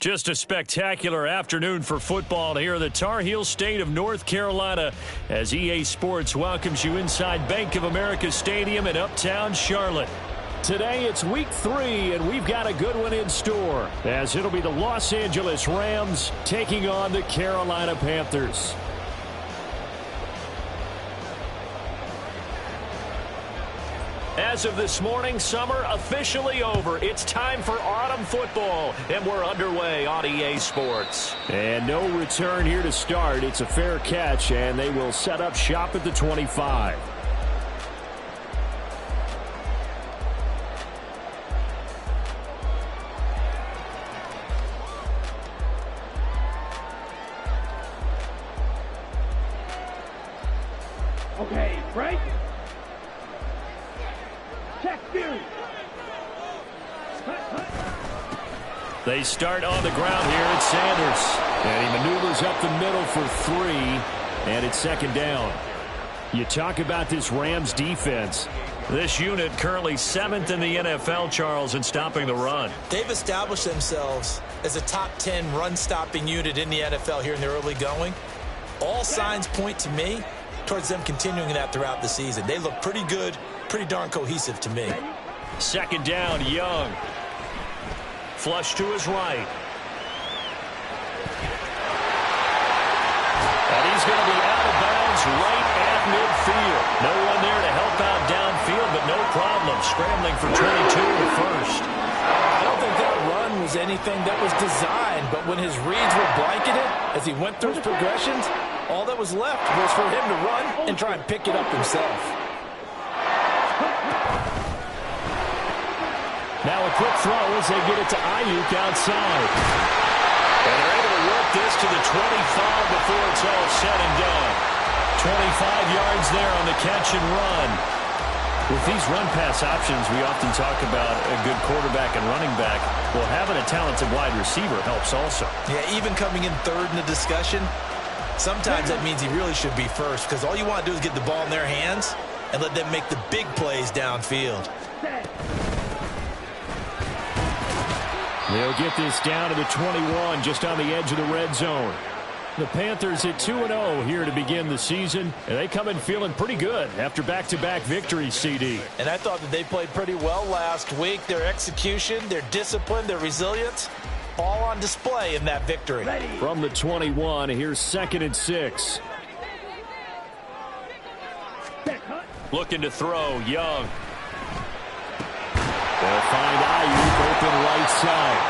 Just a spectacular afternoon for football here in the Tar Heel state of North Carolina as EA Sports welcomes you inside Bank of America Stadium in uptown Charlotte. Today it's week 3, and we've got a good one in store as it'll be the Los Angeles Rams taking on the Carolina Panthers. As of this morning, summer officially over. It's time for autumn football, and we're underway on EA Sports. And no return here to start. It's a fair catch, and they will set up shop at the 25. Okay, break. They start on the ground here at Sanders. And he maneuvers up the middle for 3. And it's second down. You talk about this Rams defense. This unit currently 7th in the NFL, Charles, in stopping the run. They've established themselves as a top 10 run-stopping unit in the NFL here in the early going. All signs point to me towards them continuing that throughout the season. They look pretty good, pretty darn cohesive to me. Second down, Young. Flush to his right. And he's going to be out of bounds right at midfield. No one there to help out downfield, but no problem. Scrambling for 22 in the first. I don't think that run was anything that was designed, but when his reads were blanketed as he went through his progressions, all that was left was for him to run and try and pick it up himself. Now a quick throw as they get it to Ayuk outside. And they're able to work this to the 25 before it's all said and done. 25 yards there on the catch and run. With these run-pass options, we often talk about a good quarterback and running back. Well, having a talented wide receiver helps also. Yeah, even coming in third in the discussion, sometimes that means he really should be first because all you want to do is get the ball in their hands and let them make the big plays downfield. They'll get this down to the 21, just on the edge of the red zone. The Panthers at 2-0 here to begin the season, and they come in feeling pretty good after back-to-back victories, CD. And I thought that they played pretty well last week. Their execution, their discipline, their resilience, all on display in that victory. From the 21, here's 2nd and 6. Looking to throw, Young. They'll find Ayuk open right side.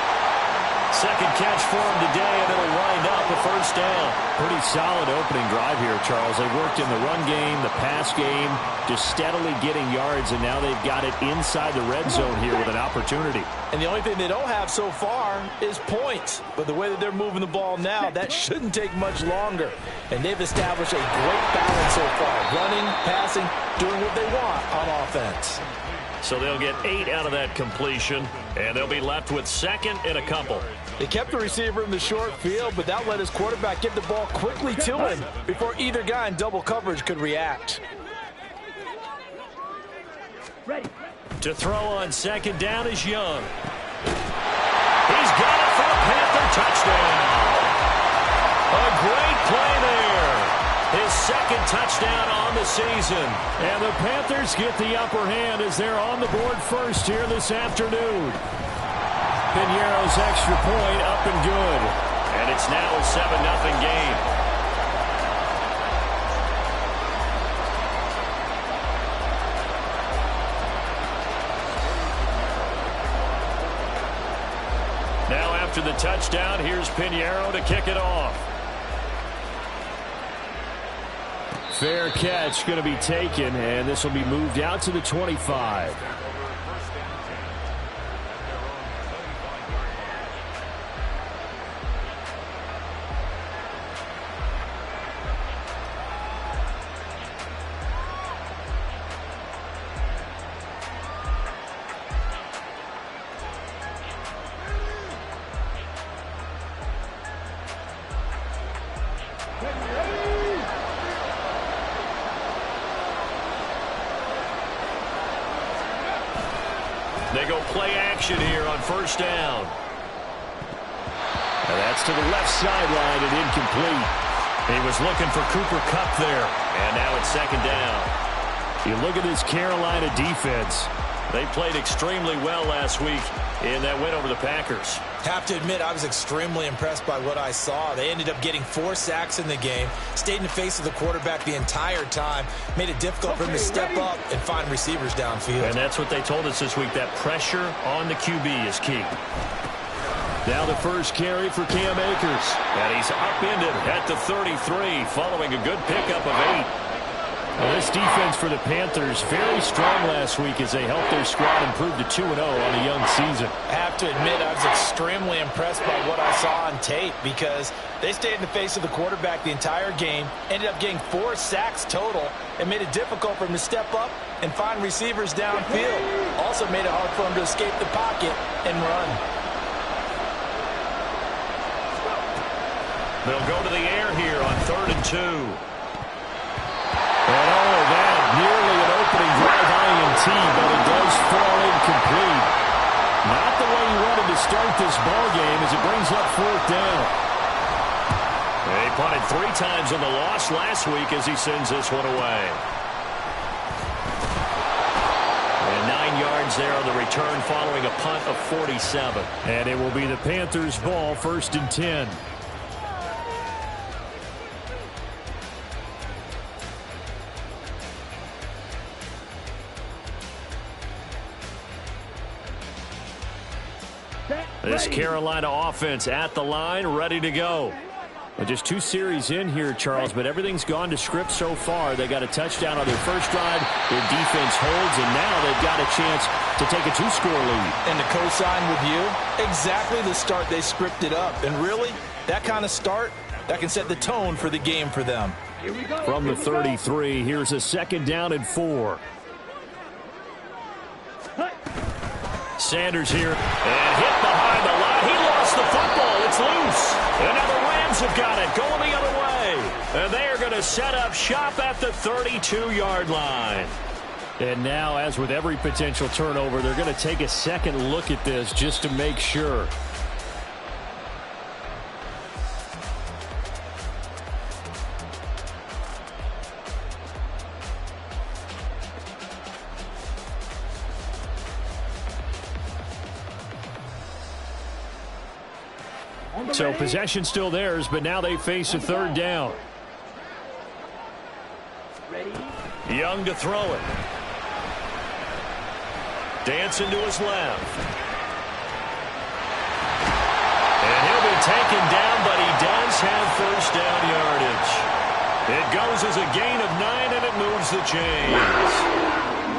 Second catch for him today, and it'll wind up a first down. Pretty solid opening drive here, Charles. They worked in the run game, the pass game, just steadily getting yards, and now they've got it inside the red zone here with an opportunity. And the only thing they don't have so far is points. But the way that they're moving the ball now, that shouldn't take much longer. And they've established a great balance so far, running, passing, doing what they want on offense. So they'll get 8 out of that completion, and they'll be left with 2nd and a couple. They kept the receiver in the short field, but that let his quarterback get the ball quickly to him before either guy in double coverage could react. Ready. To throw on 2nd down is Young. He's got it for a Panther touchdown. A great play there. His 2nd touchdown on the season. And the Panthers get the upper hand as they're on the board first here this afternoon. Piñeiro's extra point up and good. And it's now a 7-0 game. Now after the touchdown, here's Piñeiro to kick it off. Fair catch going to be taken, and this will be moved out to the 25. They go play action here on first down. And that's to the left sideline and incomplete. He was looking for Cooper Kupp there. And now it's second down. You look at this Carolina defense. They played extremely well last week in that win over the Packers. Have to admit, I was extremely impressed by what I saw. They ended up getting 4 sacks in the game, stayed in the face of the quarterback the entire time, made it difficult for him to step up and find receivers downfield. And that's what they told us this week, that pressure on the QB is key. Now the first carry for Cam Akers. And he's upended at the 33 following a good pickup of 8. Well, this defense for the Panthers very strong last week as they helped their squad improve to 2-0 on a young season. I have to admit, I was extremely impressed by what I saw on tape because they stayed in the face of the quarterback the entire game, ended up getting 4 sacks total, and made it difficult for him to step up and find receivers downfield. Also made it hard for him to escape the pocket and run. They'll go to the air here on 3rd and 2. And all of that, nearly an opening drive INT, but it does fall incomplete. Not the way he wanted to start this ball game as it brings up 4th down. They punted 3 times on the loss last week as he sends this one away. And 9 yards there on the return following a punt of 47. And it will be the Panthers' ball, 1st and 10. This Carolina offense at the line, ready to go. Well, just 2 series in here, Charles, but everything's gone to script so far. They got a touchdown on their first drive. Their defense holds, and now they've got a chance to take a 2-score lead. And to co-sign with you, exactly the start they scripted up. And really, that kind of start, that can set the tone for the game for them. From the 33, here's a 2nd down and 4. Sanders here, and hit behind the line. He lost the football. It's loose. And now the Rams have got it, going the other way. And they are going to set up shop at the 32-yard line. And now, as with every potential turnover, they're going to take a second look at this just to make sure. So possession still theirs, but now they face a 3rd down. Young to throw it. Dancing to his left. And he'll be taken down, but he does have 1st down yardage. It goes as a gain of 9, and it moves the chains.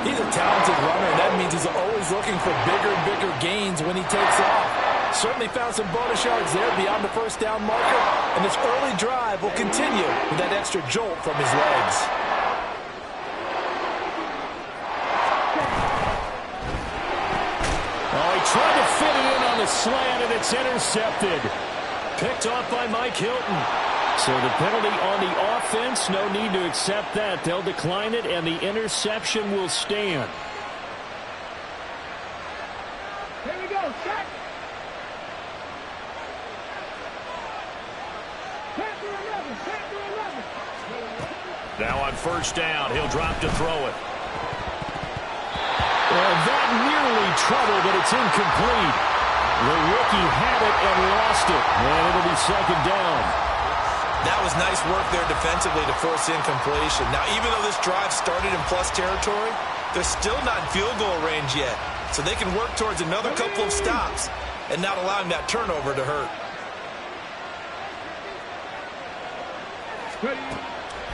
He's a talented runner, and that means he's always looking for bigger and bigger gains when he takes off. Certainly found some bonus yards there beyond the 1st down marker, and this early drive will continue with that extra jolt from his legs. Oh, he tried to fit it in on the slant, and it's intercepted. Picked off by Mike Hilton. So the penalty on the offense, no need to accept that. They'll decline it, and the interception will stand. Here we go, set. Now on 1st down, he'll drop to throw it. Well, that nearly trouble, but it's incomplete. The rookie had it and lost it. And it'll be 2nd down. That was nice work there defensively to force incompletion. Now, even though this drive started in plus territory, they're still not in field goal range yet. So they can work towards another couple of stops and not allowing that turnover to hurt.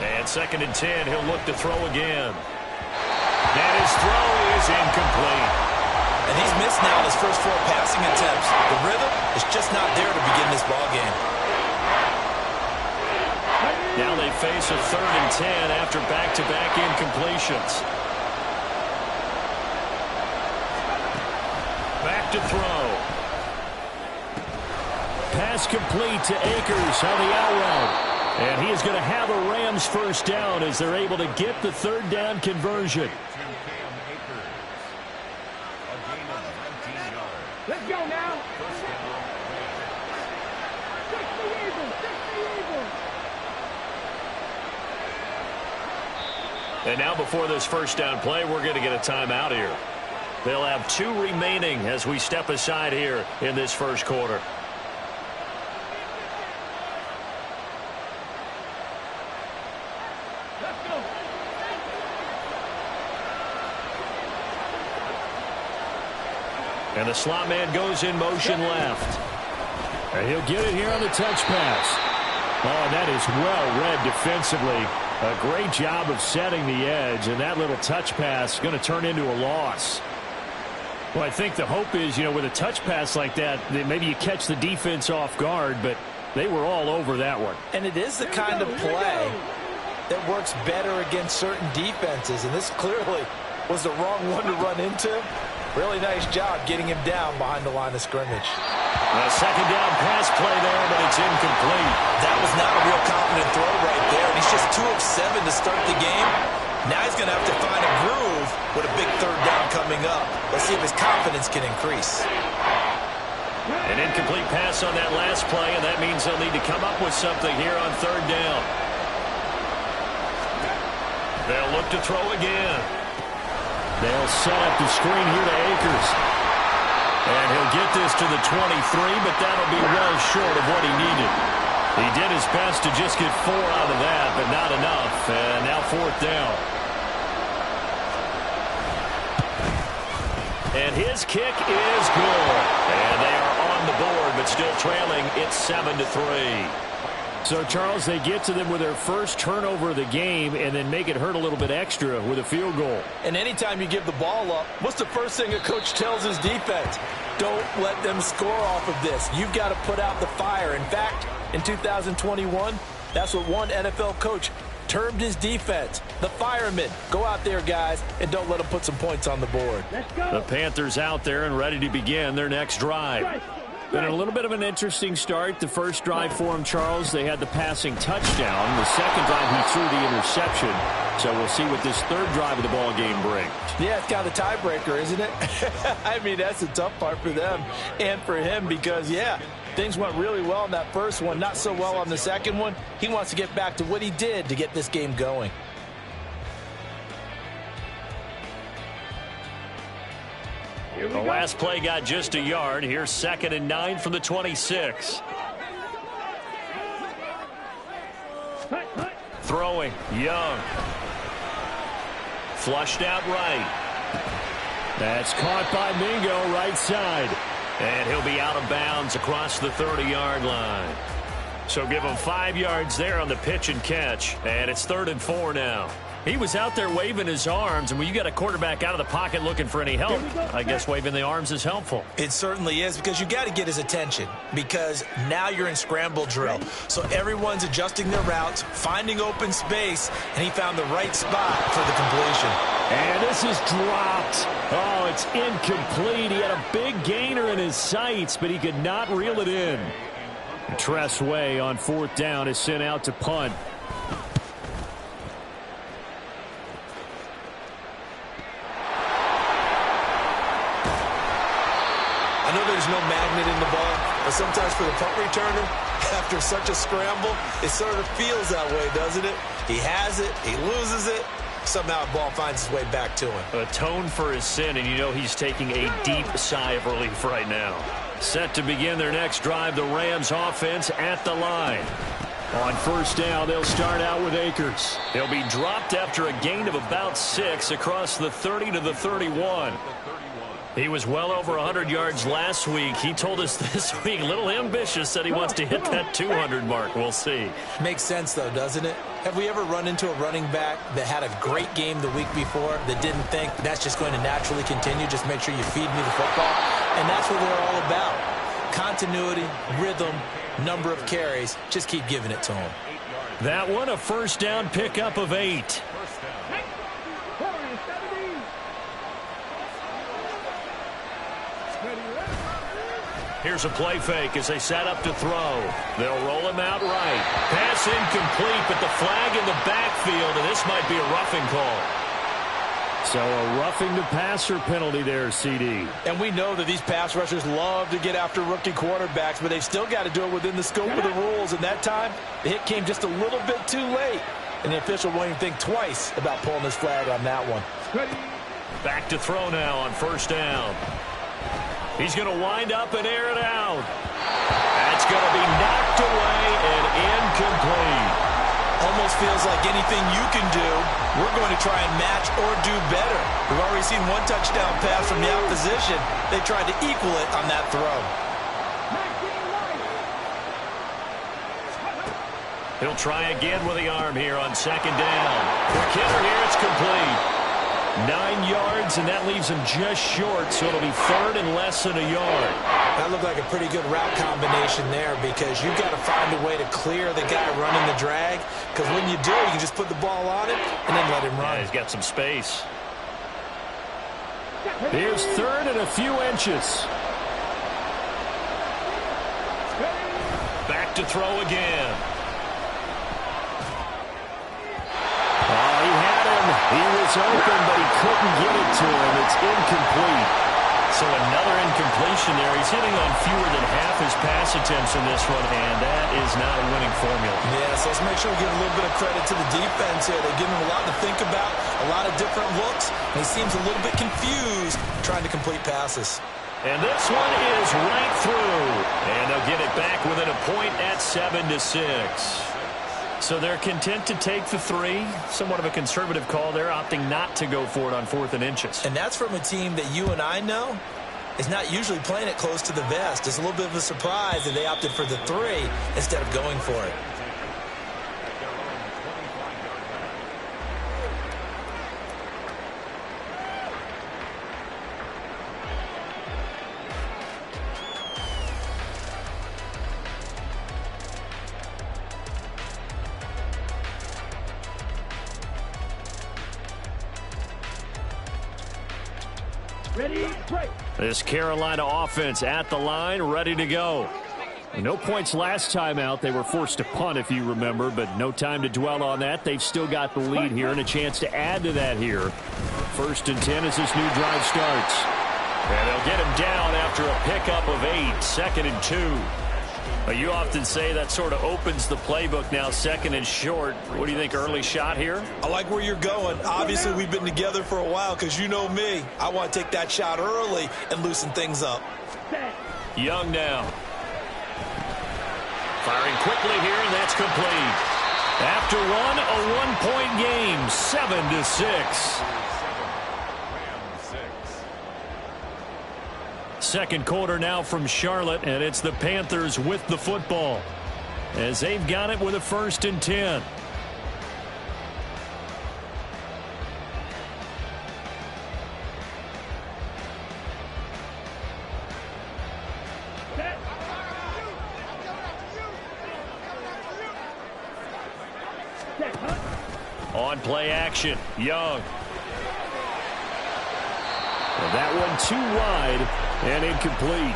And 2nd and 10, he'll look to throw again. And his throw is incomplete. And he's missed now his first 4 passing attempts. The rhythm is just not there to begin this ball game. Now they face a 3rd and 10 after back-to-back incompletions. Back to throw. Pass complete to Akers on the out route. And he is going to have a Rams 1st down as they're able to get the 3rd down conversion. Let's go now. And now before this first down play, we're going to get a timeout here. They'll have 2 remaining as we step aside here in this first quarter. And the slot man goes in motion left. And he'll get it here on the touch pass. Oh, that is well read defensively. A great job of setting the edge, and that little touch pass is going to turn into a loss. Well, I think the hope is, with a touch pass like that maybe you catch the defense off guard, but they were all over that one. And it is the kind of play that works better against certain defenses, and this clearly was the wrong one to run into. Really nice job getting him down behind the line of scrimmage. A second down pass play there, but it's incomplete. That was not a real confident throw right there. And he's just 2 of 7 to start the game. Now he's going to have to find a groove with a big third down coming up. Let's see if his confidence can increase. An incomplete pass on that last play, and that means they'll need to come up with something here on third down. They'll look to throw again. They'll set up the screen here to Akers. And he'll get this to the 23, but that'll be well short of what he needed. He did his best to just get 4 out of that, but not enough. And now fourth down. And his kick is good. And they are on the board, but still trailing. It's 7-3. So, Charles, they get to them with their first turnover of the game and then make it hurt a little bit extra with a field goal. And anytime you give the ball up, what's the first thing a coach tells his defense? Don't let them score off of this. You've got to put out the fire. In fact, in 2021, that's what one NFL coach termed his defense, the firemen. Go out there, guys, and don't let them put some points on the board. The Panthers out there and ready to begin their next drive. Been a little bit of an interesting start. The first drive for him, Charles, they had the passing touchdown. The second drive, he threw the interception. So we'll see what this third drive of the ball game brings. Yeah, it's kind of a tiebreaker, isn't it? I mean, that's the tough part for them and for him because, yeah, things went really well in that first one, not so well on the second one. He wants to get back to what he did to get this game going. The last play got just a yard. Here's 2nd and 9 from the 26. Throwing, Young. Flushed out right. That's caught by Mingo, right side. And he'll be out of bounds across the 30-yard line. So give him 5 yards there on the pitch and catch. And it's 3rd and 4 now. He was out there waving his arms, and when you got a quarterback out of the pocket looking for any help, I guess waving the arms is helpful. It certainly is because you got to get his attention because now you're in scramble drill. So everyone's adjusting their routes, finding open space, and he found the right spot for the completion. And this is dropped. Oh, it's incomplete. He had a big gainer in his sights, but he could not reel it in. Tress Way on 4th down is sent out to punt. I know there's no magnet in the ball, but sometimes for the punt returner, after such a scramble, it sort of feels that way, doesn't it? He has it, he loses it, somehow the ball finds its way back to him. Atone for his sin, and you know he's taking a deep sigh of relief right now. Set to begin their next drive, the Rams offense at the line. On 1st down, they'll start out with Akers. He'll be dropped after a gain of about 6 across the 30 to the 31. He was well over 100 yards last week. He told us this week, a little ambitious, that he wants to hit that 200 mark. We'll see. Makes sense, though, doesn't it? Have we ever run into a running back that had a great game the week before that didn't think that's just going to naturally continue? Just make sure you feed me the football. And that's what they're all about. Continuity, rhythm, number of carries. Just keep giving it to him. That one, a 1st down pickup of 8. Here's a play fake as they set up to throw. They'll roll him out right. Pass incomplete, but the flag in the backfield, and this might be a roughing call. So a roughing the passer penalty there, CD. And we know that these pass rushers love to get after rookie quarterbacks, but they've still got to do it within the scope of the rules. And that time, the hit came just a little bit too late. And the official won't even think twice about pulling his flag on that one. Back to throw now on first down. He's going to wind up and air it out. That's going to be knocked away and incomplete. Almost feels like anything you can do, we're going to try and match or do better. We've already seen one touchdown pass from the opposition. They tried to equal it on that throw. He'll try again with the arm here on second down. For Kidder here, it's complete. 9 yards, and that leaves him just short, so it'll be third and less than a yard. That looked like a pretty good route combination there because you've got to find a way to clear the guy running the drag, because when you do, you can just put the ball on it and then let him run. Yeah, he's got some space. Here's third and a few inches. Back to throw again. He was open, but he couldn't get it to him. It's incomplete. So another incompletion there. He's hitting on fewer than half his pass attempts in this one, and that is not a winning formula. Yeah, so let's make sure we give a little bit of credit to the defense here. They give him a lot to think about, a lot of different looks, and he seems a little bit confused trying to complete passes. And this one is right through. And they'll get it back within a point at 7-6. So they're content to take the 3. Somewhat of a conservative call there, opting not to go for it on 4th and inches. And that's from a team that you and I know is not usually playing it close to the vest. It's a little bit of a surprise that they opted for the 3 instead of going for it. This Carolina offense at the line, ready to go. No points last time out. They were forced to punt, if you remember, but no time to dwell on that. They've still got the lead here and a chance to add to that here. 1st and 10 as this new drive starts. And they'll get him down after a pickup of 8, 2nd and 2. You often say that sort of opens the playbook now, 2nd and short. What do you think, early shot here? I like where you're going. Obviously, we've been together for a while because you know me. I want to take that shot early and loosen things up. Young now. Firing quickly here, and that's complete. After one, a one-point game, 7-6. Second quarter now from Charlotte, and it's the Panthers with the football as they've got it with a 1st and 10. On play action, Young. And that one too wide and incomplete.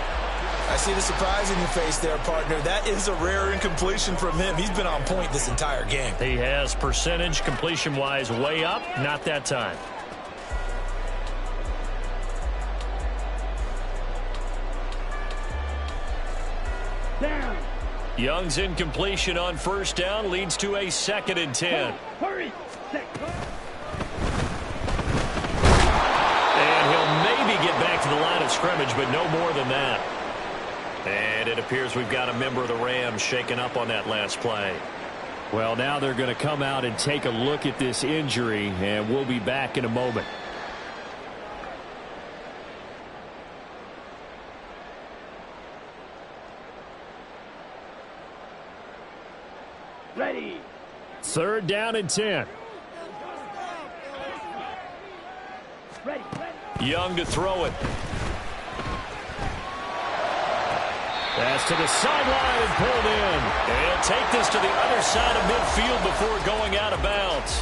I see the surprise in your face there, partner. That is a rare incompletion from him. He's been on point this entire game. He has percentage completion-wise way up, not that time. Down. Young's incompletion on first down leads to a 2nd and 10. Hurry. And he'll maybe get back to the line of scrimmage, but no more than that. And it appears we've got a member of the Rams shaken up on that last play. Well, now they're going to come out and take a look at this injury, and we'll be back in a moment. Ready. 3rd down and 10. Ready. Young to throw it. Pass to the sideline and pulled in. And he'll take this to the other side of midfield before going out of bounds.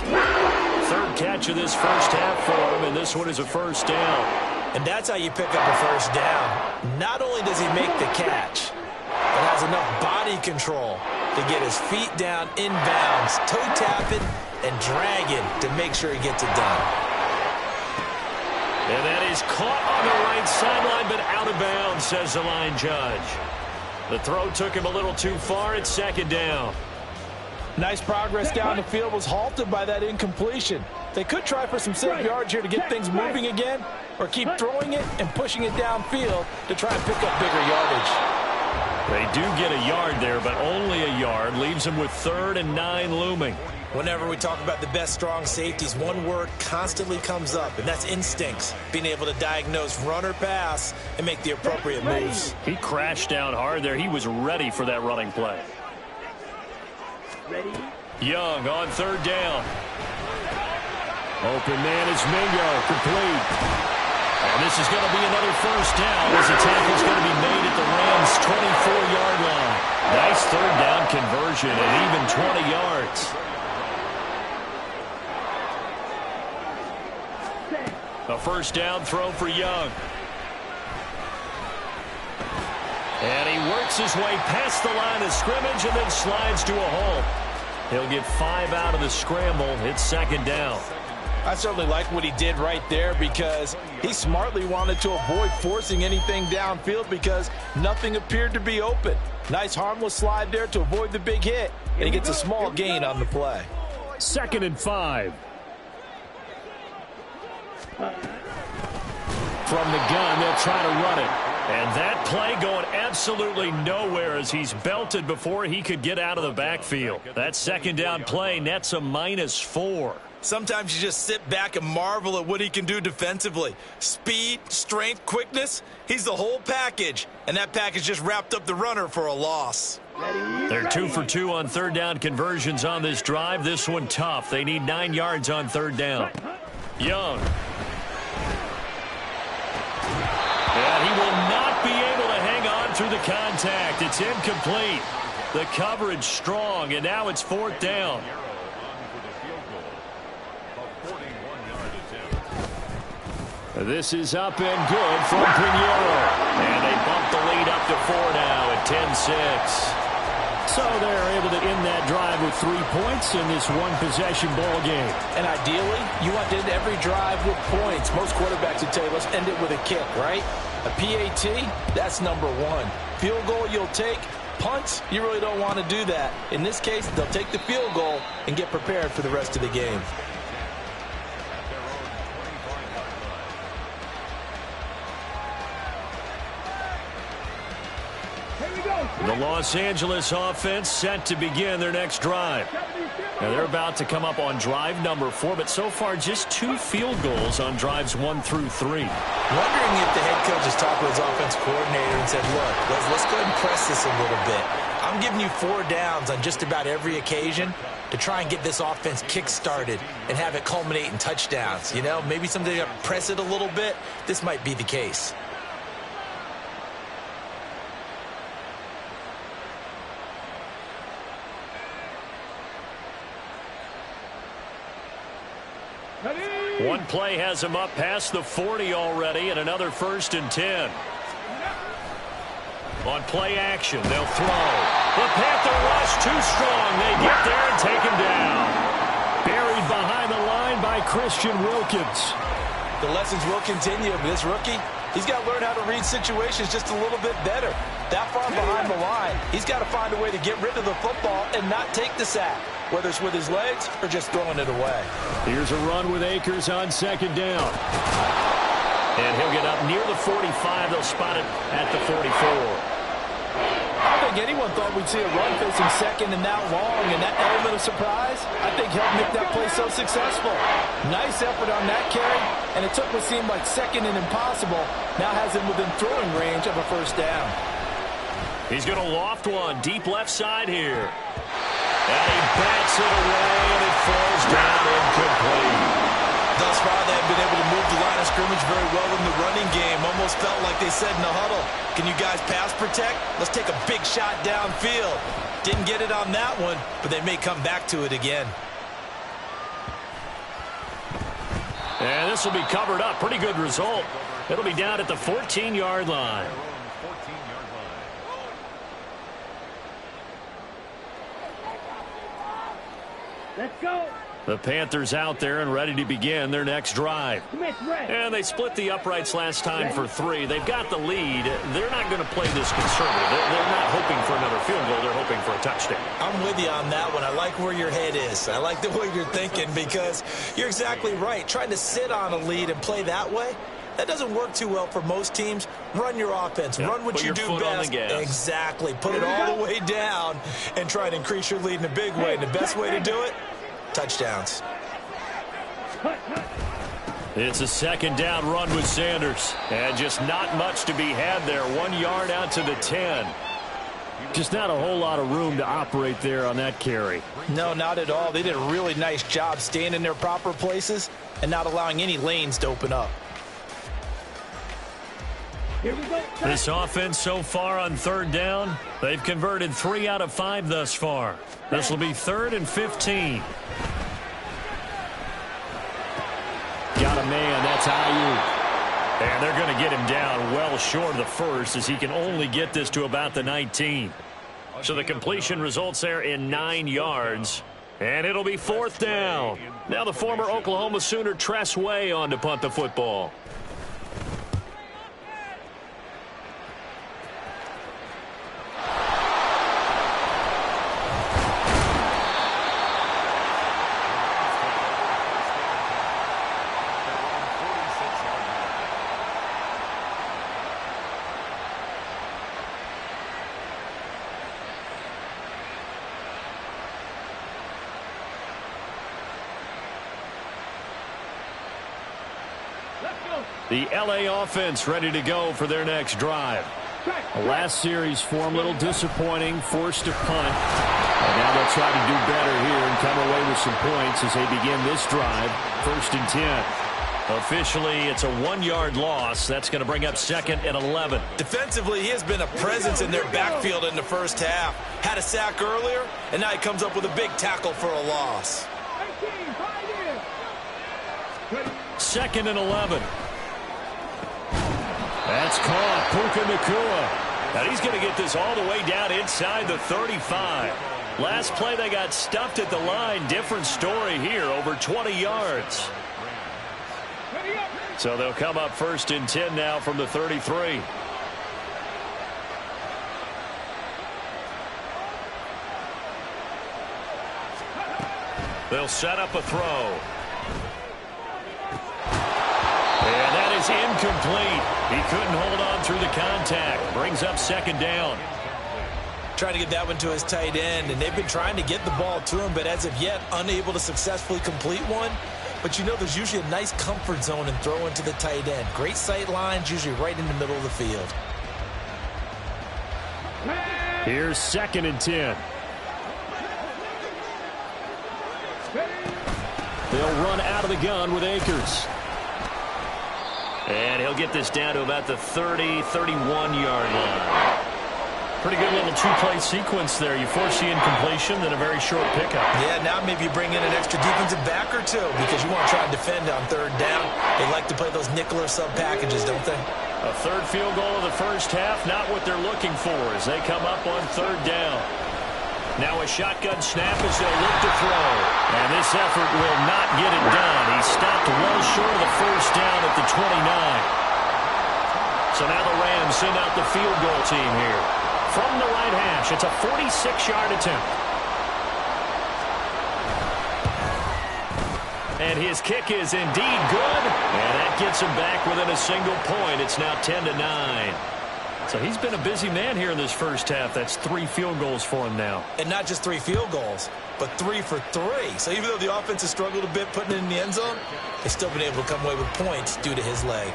3rd catch of this first half for him, and this one is a 1st down. And that's how you pick up a 1st down. Not only does he make the catch, but has enough body control to get his feet down inbounds, toe tapping and dragging to make sure he gets it done. And that is caught on the right sideline, but out of bounds, says the line judge. The throw took him a little too far. It's second down. Nice progress down the field was halted by that incompletion. They could try for some safe yards here to get things moving again, or keep throwing it and pushing it downfield to try and pick up bigger yardage. They do get a yard there, but only a yard. Leaves them with 3rd and 9 looming. Whenever we talk about the best strong safeties, one word constantly comes up, and that's instincts. Being able to diagnose run or pass and make the appropriate moves. He crashed down hard there. He was ready for that running play. Ready? Young on 3rd down. Open man is Mingo, complete. And this is going to be another 1st down as the tackle's going to be made at the Rams' 24-yard line. Nice 3rd down conversion and even 20 yards. A 1st down throw for Young. And he works his way past the line of scrimmage and then slides to a hole. He'll get 5 out of the scramble. It's 2nd down. I certainly like what he did right there because he smartly wanted to avoid forcing anything downfield because nothing appeared to be open. Nice harmless slide there to avoid the big hit, and he gets a small gain on the play. 2nd and 5. From the gun, they'll try to run it. And that play going absolutely nowhere as he's belted before he could get out of the backfield. That 2nd down play nets a -4. Sometimes you just sit back and marvel at what he can do defensively. Speed, strength, quickness, he's the whole package. And that package just wrapped up the runner for a loss. They're 2 for 2 on 3rd down conversions on this drive. This one tough. They need 9 yards on 3rd down. Young. And he will not be able to hang on through the contact. It's incomplete. The coverage strong, and now it's 4th down. This is up and good from Pinheiro. And they bump the lead up to 4 now at 10-6. So they're able to end that drive with 3 points in this one-possession ball game. And ideally, you want to end every drive with points. Most quarterbacks would tell you, let's end it with a kick, right? A PAT, that's number 1. Field goal you'll take. Punts, you really don't want to do that. In this case, they'll take the field goal and get prepared for the rest of the game. The Los Angeles offense set to begin their next drive. Now they're about to come up on drive number 4, but so far just 2 field goals on drives 1 through 3. Wondering if the head coach has talked to his offense coordinator and said, look, let's go ahead and press this a little bit. I'm giving you 4 downs on just about every occasion to try and get this offense kick-started and have it culminate in touchdowns. You know, maybe somebody to press it a little bit. This might be the case. One play has him up past the 40 already, and another 1st and 10. On play action, they'll throw. The Panther rush too strong. They get there and take him down. Buried behind the line by Christian Wilkins. The lessons will continue. This rookie, he's got to learn how to read situations just a little bit better. That far behind the line, he's got to find a way to get rid of the football and not take the sack, whether it's with his legs or just throwing it away. Here's a run with Akers on 2nd down. And he'll get up near the 45. They'll spot it at the 44. I don't think anyone thought we'd see a run facing 2nd and that long, and that element of surprise, I think helped make that play so successful. Nice effort on that carry, and it took what seemed like 2nd and impossible, now has him within throwing range of a 1st down. He's going to loft one deep left side here. And he bats it away, and it falls down incomplete. Thus far, they have been able to move the line of scrimmage very well in the running game. Almost felt like they said in the huddle, can you guys pass protect? Let's take a big shot downfield. Didn't get it on that one, but they may come back to it again. And this will be covered up. Pretty good result. It'll be down at the 14-yard line. Let's go. The Panthers out there and ready to begin their next drive. Commit, red. And they split the uprights last time for 3. They've got the lead. They're not going to play this conservative. They're not hoping for another field goal. They're hoping for a touchdown. I'm with you on that one. I like where your head is. I like the way you're thinking because you're exactly right. Trying to sit on a lead and play that way, that doesn't work too well for most teams. Run your offense. Yep. Run what Put you your do foot on best. the gas. Exactly. Put it all the way down and try to increase your lead in a big way. And the best way to do it, touchdowns. It's a second down run with Sanders. And just not much to be had there. 1 yard out to the 10. Just not a whole lot of room to operate there on that carry. No, not at all. They did a really nice job staying in their proper places and not allowing any lanes to open up. Here we go. This offense so far on third down, they've converted 3 out of 5 thus far. This will be 3rd and 15. Got a man. That's Ayuk. And they're going to get him down well short of the first as he can only get this to about the 19. So the completion results there in 9 yards. And it'll be 4th down. Now the former Oklahoma Sooner Tress Way on to punt the football. The L.A. offense ready to go for their next drive. The last series form a little disappointing, forced to punt. And now they'll try to do better here and come away with some points as they begin this drive. 1st and 10. Officially, it's a 1-yard loss. That's going to bring up 2nd and 11. Defensively, he has been a presence in their backfield in the first half. Had a sack earlier, and now he comes up with a big tackle for a loss. 2nd and 11. That's caught. Puka Nacua. Now he's going to get this all the way down inside the 35. Last play they got stuffed at the line. Different story here. Over 20 yards. So they'll come up 1st and 10 now from the 33. They'll set up a throw. And that is incomplete. He couldn't hold on through the contact. Brings up 2nd down. Trying to get that one to his tight end, and they've been trying to get the ball to him, but as of yet, unable to successfully complete one. But you know there's usually a nice comfort zone in throwing to the tight end. Great sight lines, usually right in the middle of the field. Here's 2nd and 10. They'll run out of the gun with Akers. And he'll get this down to about the 30, 31-yard line. Pretty good little 2-play sequence there. You force the incompletion, then a very short pickup. Yeah, now maybe you bring in an extra defensive back or two because you want to try and defend on 3rd down. They like to play those nickel or sub packages, don't they? A 3rd field goal of the first half, not what they're looking for as they come up on 3rd down. Now a shotgun snap as they'll look to throw. And this effort will not get it done. He stopped well short of the first down at the 29. So now the Rams send out the field goal team here. From the right hash, it's a 46-yard attempt. And his kick is indeed good. And that gets him back within a single point. It's now 10-9. So he's been a busy man here in this first half. That's 3 field goals for him now. And not just 3 field goals, but 3 for 3. So even though the offense has struggled a bit putting it in the end zone, they've still been able to come away with points due to his leg.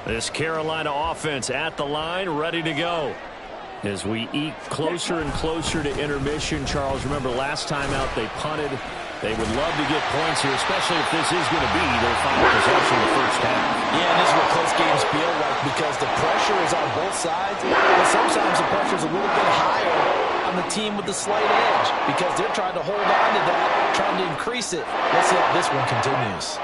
This Carolina offense at the line, ready to go. As we eke closer and closer to intermission, Charles, remember last time out they punted. They would love to get points here, especially if this is going to be their final possession in the first half. Yeah, and this is what close games feel like because the pressure is on both sides, but sometimes the pressure is a little bit higher on the team with the slight edge because they're trying to hold on to that, trying to increase it. Let's see if this one continues.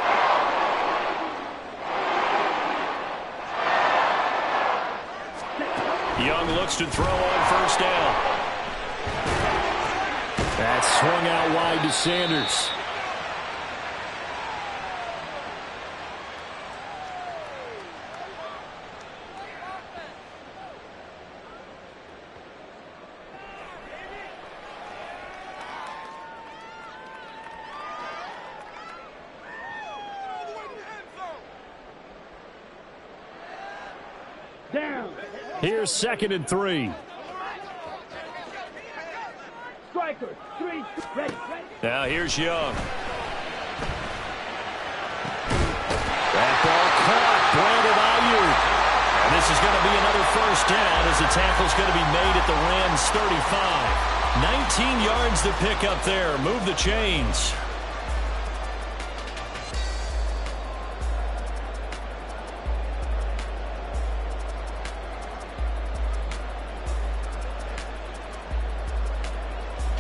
Young looks to throw on first down. That swung out wide to Sanders. Down. Here's 2nd and 3. Striker. 3. Ready. Now here's Young. That ball caught. Brandon Ayuk. And this is going to be another first down as the tackle's going to be made at the Rams' 35. 19 yards to pick up there. Move the chains.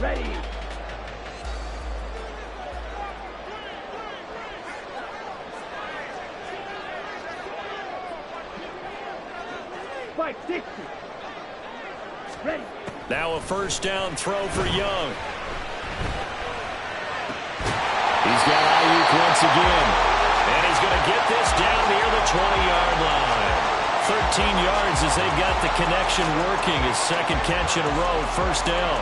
Ready. Fight 60. Ready. Now a first down throw for Young. He's got Ayuk once again. And he's going to get this down near the 20-yard line. 13 yards as they've got the connection working. His second catch in a row, first down.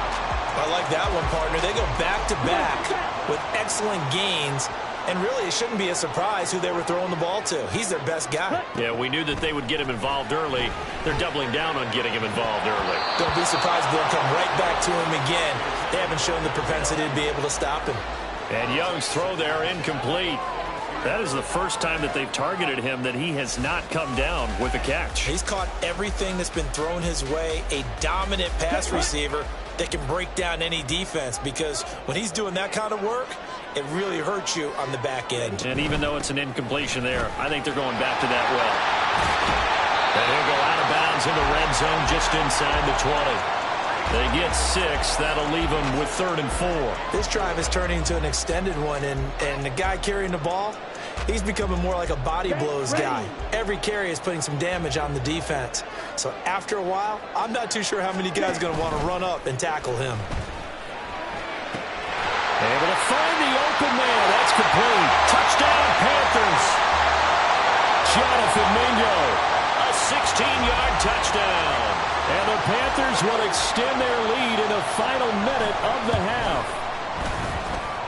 I like that one, partner. They go back-to-back with excellent gains. And really, it shouldn't be a surprise who they were throwing the ball to. He's their best guy. Yeah, we knew that they would get him involved early. They're doubling down on getting him involved early. Don't be surprised if they'll come right back to him again. They haven't shown the propensity to be able to stop him. And Young's throw there incomplete. That is the first time that they've targeted him that he has not come down with a catch. He's caught everything that's been thrown his way. A dominant pass receiver that can break down any defense, because when he's doing that kind of work, it really hurts you on the back end. And even though it's an incompletion there, I think they're going back to that well. And he'll go out of bounds in the red zone just inside the 20. They get 6. That'll leave them with 3rd and 4. This drive is turning into an extended one, and the guy carrying the ball, he's becoming more like a body blows guy. Every carry is putting some damage on the defense. So after a while, I'm not too sure how many guys are going to want to run up and tackle him. Able to find the open man. That's complete. Touchdown, Panthers. Jonathan Mingo. A 16-yard touchdown. And the Panthers will extend their lead in the final minute of the half.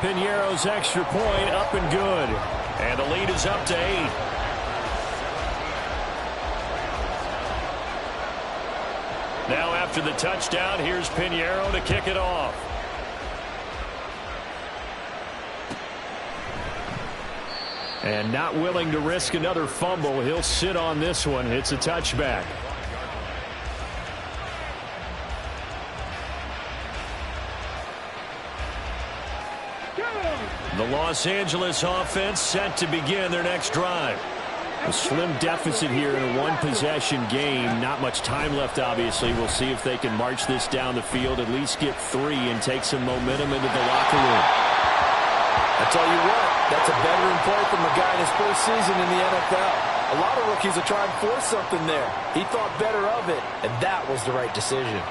Piñeiro's extra point up and good. And the lead is up to 8. Now after the touchdown, here's Piñeiro to kick it off. And not willing to risk another fumble, he'll sit on this one. It's a touchback. The Los Angeles offense set to begin their next drive. A slim deficit here in a one-possession game. Not much time left, obviously. We'll see if they can march this down the field, at least get 3, and take some momentum into the locker room. I tell you what, that's a veteran play from a guy in his first season in the NFL. A lot of rookies will try and force something there. He thought better of it, and that was the right decision.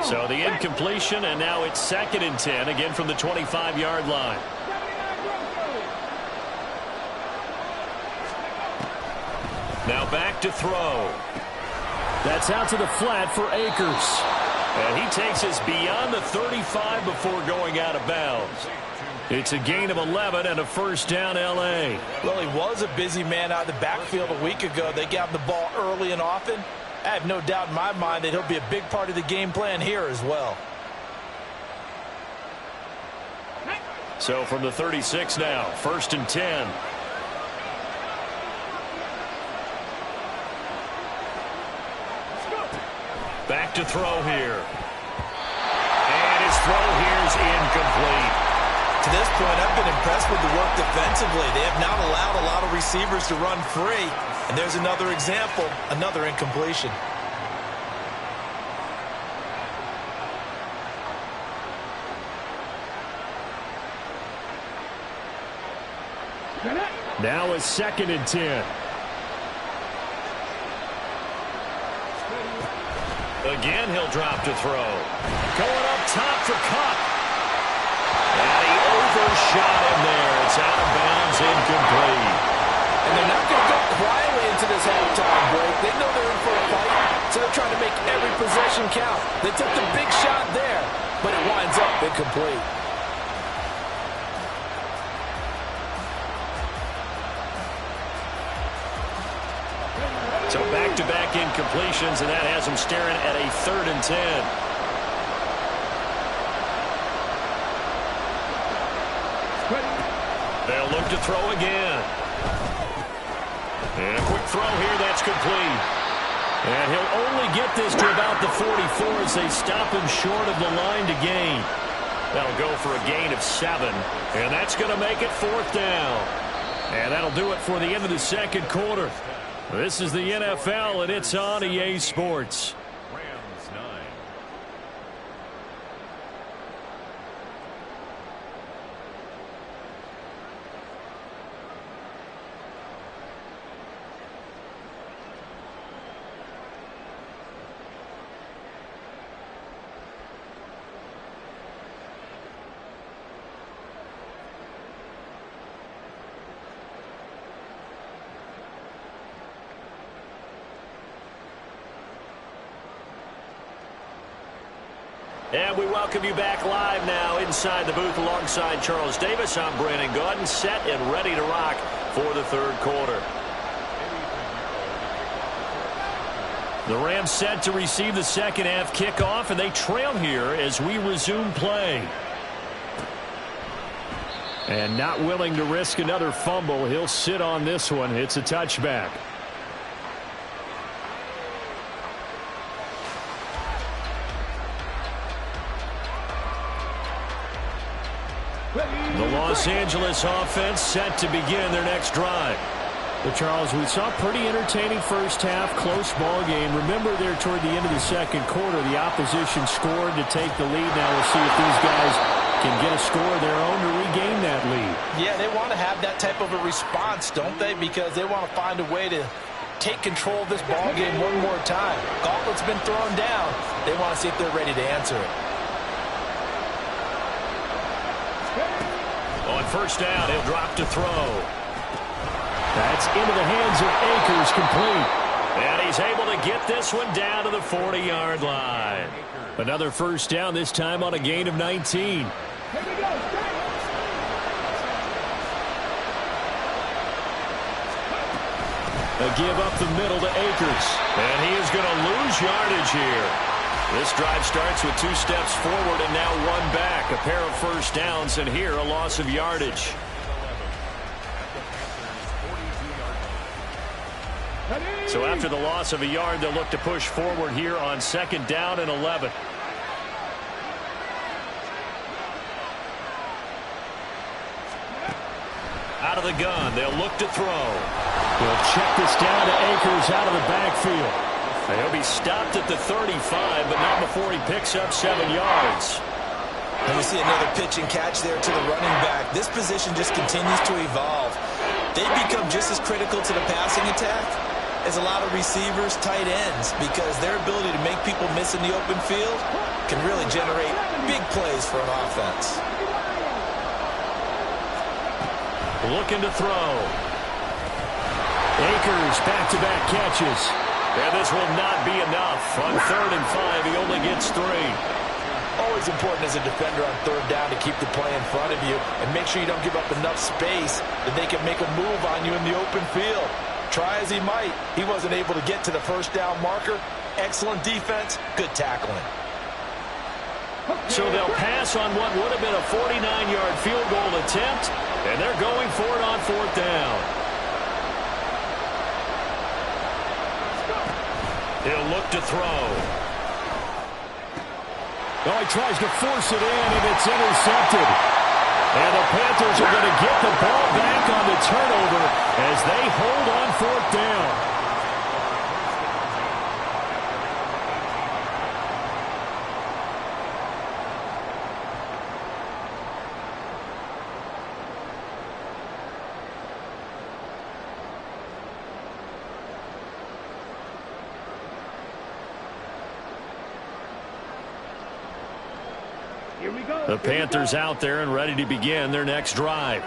So the incompletion, and now it's 2nd and 10, again from the 25-yard line. Now back to throw. That's out to the flat for Akers. And he takes us beyond the 35 before going out of bounds. It's a gain of 11 and a first down, L.A. Well, he was a busy man out of the backfield a week ago. They got him the ball early and often. I have no doubt in my mind that he'll be a big part of the game plan here as well. So from the 36 now, 1st and 10. Back to throw here. And his throw here is incomplete. To this point, I've been impressed with the work defensively. They have not allowed a lot of receivers to run free. And there's another example, another incompletion. Now a 2nd and 10. Again, he'll drop to throw. Going up top for Cup. And he overshot him there. It's out of bounds, incomplete. And they're not going to go quietly into this halftime break. They know they're in for a fight, so they're trying to make every possession count. They took the big shot there, but it winds up incomplete. So back-to-back incompletions, and that has them staring at a 3rd and 10. They'll look to throw again. And a quick throw here, that's complete. And he'll only get this to about the 44 as they stop him short of the line to gain. That'll go for a gain of 7. And that's going to make it 4th down. And that'll do it for the end of the 2nd quarter. This is the NFL, and it's on EA Sports. Rams 9. And we welcome you back live now inside the booth alongside Charles Davis. I'm Brandon Gaudin, set and ready to rock for the 3rd quarter. The Rams set to receive the 2nd half kickoff, and they trail here as we resume play. And not willing to risk another fumble, he'll sit on this one. It's a touchback. The Los Angeles offense set to begin their next drive. But Charles, we saw a pretty entertaining first half, close ball game. Remember there toward the end of the 2nd quarter, the opposition scored to take the lead. Now we'll see if these guys can get a score of their own to regain that lead. Yeah, they want to have that type of a response, don't they? Because they want to find a way to take control of this ball game one more time. Gauntlet's been thrown down. They want to see if they're ready to answer it. On 1st down, he'll drop to throw. That's into the hands of Akers, complete. And he's able to get this one down to the 40-yard line. Another 1st down, this time on a gain of 19. A give up the middle to Akers. And he is going to lose yardage here. This drive starts with 2 steps forward and now 1 back. A pair of 1st downs, and here a loss of yardage. So after the loss of a yard, they'll look to push forward here on 2nd down and 11. Out of the gun, they'll look to throw. They'll check this down to Akers out of the backfield. He'll be stopped at the 35, but not before he picks up 7 yards. And we see another pitch and catch there to the running back. This position just continues to evolve. They become just as critical to the passing attack as a lot of receivers, tight ends, because their ability to make people miss in the open field can really generate big plays for an offense. Looking to throw. Akers, back-to-back catches. And this will not be enough. On 3rd and 5, he only gets 3. Always important as a defender on 3rd down to keep the play in front of you and make sure you don't give up enough space that they can make a move on you in the open field. Try as he might, he wasn't able to get to the 1st down marker. Excellent defense, good tackling. So they'll pass on what would have been a 49-yard field goal attempt, and they're going for it on 4th down. He'll look to throw. Oh, he tries to force it in, and it's intercepted. And the Panthers are going to get the ball back on the turnover as they hold on 4th down. Here we go. The Panthers out there and ready to begin their next drive.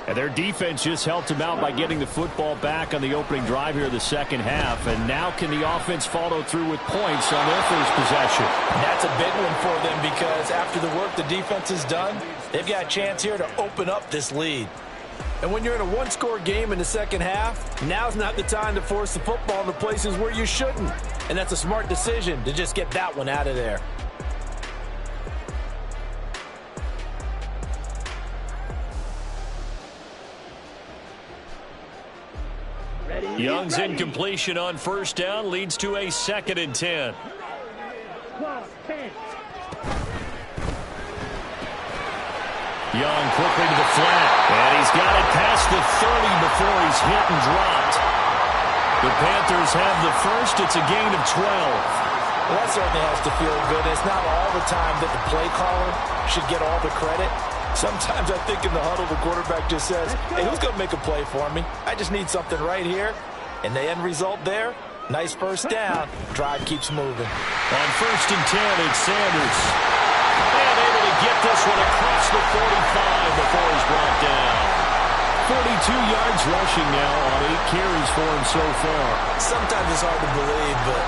And their defense just helped them out by getting the football back on the opening drive here in the second half. And now can the offense follow through with points on their first possession? That's a big one for them because after the work the defense has done, they've got a chance here to open up this lead. And when you're in a one-score game in the second half, now's not the time to force the football in the places where you shouldn't. And that's a smart decision to just get that one out of there. Young's incompletion on first down leads to a 2nd and 10. Young quickly to the flat, and he's got it past the 30 before he's hit and dropped. The Panthers have the first. It's a gain of 12. Well, that certainly has to feel good. It's not all the time that the play caller should get all the credit. Sometimes I think in the huddle the quarterback just says, hey, who's going to make a play for me? I just need something right here. And the end result there, nice first down. Drive keeps moving. On 1st and 10, it's Sanders. And able to get this one across the 45 before he's brought down. 42 yards rushing now on 8 carries for him so far. Sometimes it's hard to believe, but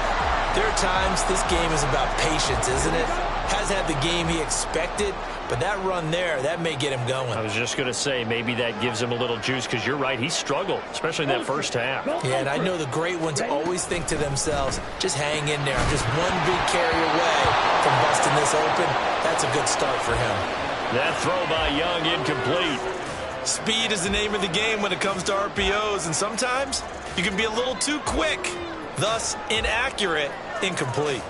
there are times this game is about patience, isn't it? Has had the game he expected, but that run there, that may get him going. I was just going to say, maybe that gives him a little juice, because you're right, he struggled, especially in that first half. Yeah, and I know the great ones always think to themselves, just hang in there. I'm just one big carry away from busting this open. That's a good start for him. That throw by Young incomplete. Speed is the name of the game when it comes to RPOs, and sometimes you can be a little too quick, thus inaccurate, incomplete.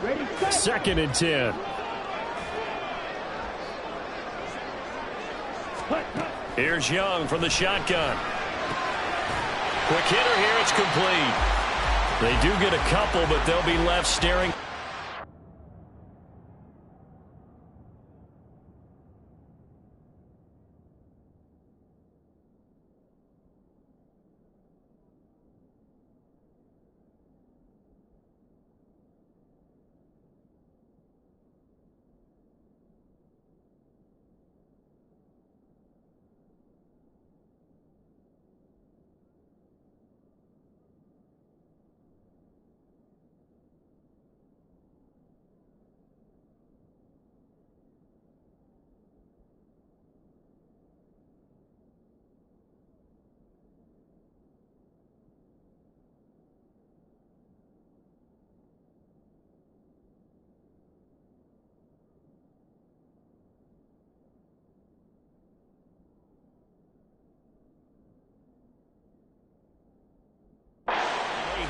Ready, set. 2nd and 10. Here's Young from the shotgun. Quick hitter here, it's complete. They do get a couple, but they'll be left staring.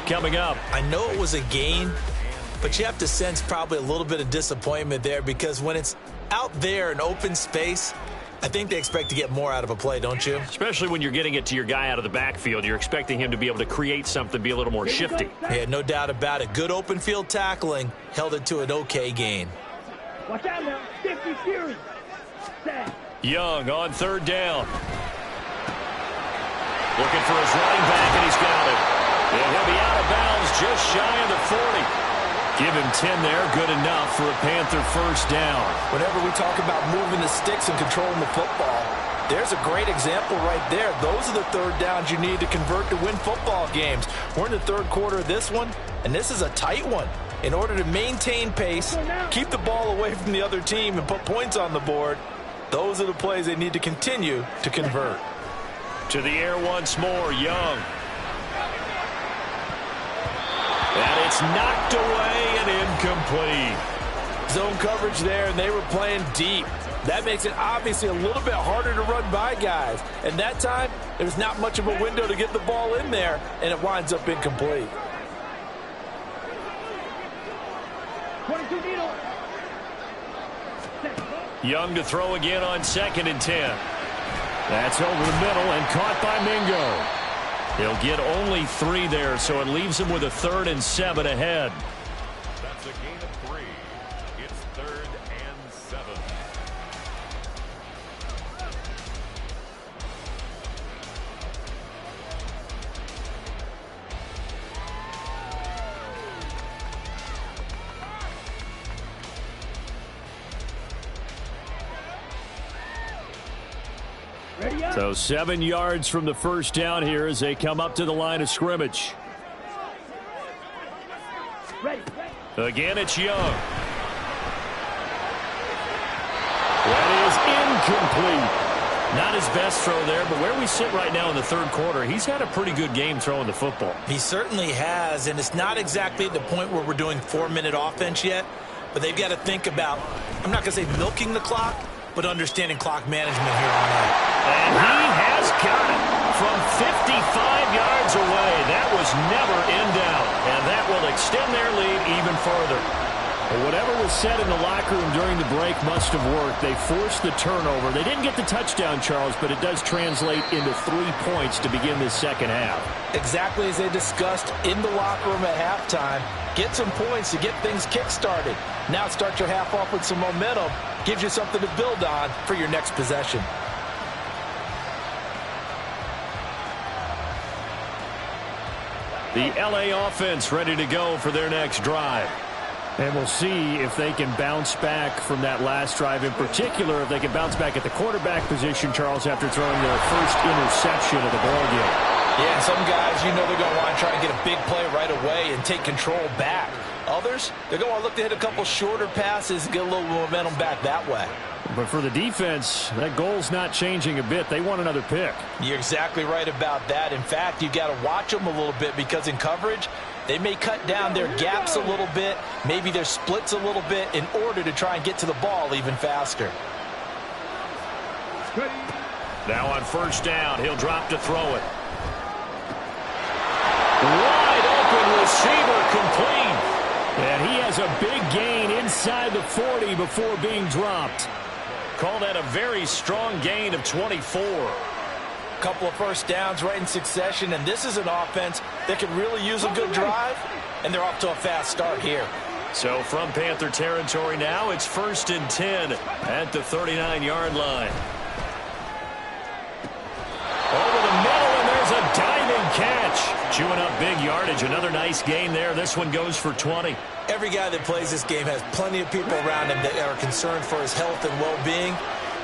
Coming up. I know it was a gain, but you have to sense probably a little bit of disappointment there because when it's out there in open space, I think they expect to get more out of a play, don't you? Especially when you're getting it to your guy out of the backfield. You're expecting him to be able to create something, be a little more shifty. Yeah, no doubt about it. Good open field tackling held it to an okay gain. Watch out now. 50 Fury. Set. Young on 3rd down. Looking for his running back, and he's got it. And he'll be out of bounds just shy of the 40. Give him 10 there, good enough for a Panther first down. Whenever we talk about moving the sticks and controlling the football, there's a great example right there. Those are the 3rd downs you need to convert to win football games. We're in the 3rd quarter of this one, and this is a tight one. In order to maintain pace, keep the ball away from the other team, and put points on the board, those are the plays they need to continue to convert. To the air once more, Young. And it's knocked away and incomplete. Zone coverage there, and they were playing deep. That makes it obviously a little bit harder to run by guys. And that time, there's not much of a window to get the ball in there, and it winds up incomplete. 22 needle. Young to throw again on 2nd and 10. That's over the middle and caught by Mingo. He'll get only 3 there, so it leaves him with a 3rd and 7 ahead. That's a gain of 3. It's 3rd and 7. So 7 yards from the first down here as they come up to the line of scrimmage. Ready. Again, it's Young. That is incomplete. Not his best throw there, but where we sit right now in the third quarter, he's had a pretty good game throwing the football. He certainly has, and it's not exactly at the point where we're doing 4-minute offense yet, but they've got to think about, I'm not going to say milking the clock, but understanding clock management here on out. And he has got it from 55 yards away. That was never in doubt, and that will extend their lead even further. Well, whatever was said in the locker room during the break must have worked. They forced the turnover. They didn't get the touchdown, Charles, but it does translate into 3 points to begin this second half. Exactly as they discussed in the locker room at halftime. Get some points to get things kick-started. Now start your half off with some momentum. Gives you something to build on for your next possession. The LA offense ready to go for their next drive. And we'll see if they can bounce back from that last drive. In particular, if they can bounce back at the quarterback position, Charles, after throwing their first interception of the ballgame. Yeah, some guys, you know they're going to want to try and get a big play right away and take control back. Others, they're going to look to hit a couple shorter passes and get a little momentum back that way. But for the defense, that goal's not changing a bit. They want another pick. You're exactly right about that. In fact, you've got to watch them a little bit because in coverage, they may cut down their gaps a little bit, maybe their splits a little bit in order to try and get to the ball even faster. Now on first down, he'll drop to throw it. Wide open receiver complete. And he has a big gain inside the 40 before being dropped. Call that a very strong gain of 24. Couple of first downs right in succession, and this is an offense that could really use a good drive, and they're off to a fast start here. So from Panther territory now, it's 1st and 10 at the 39-yard line. Over the middle, and there's a diving catch. Chewing up big yardage. Another nice gain there. This one goes for 20. Every guy that plays this game has plenty of people around him that are concerned for his health and well-being.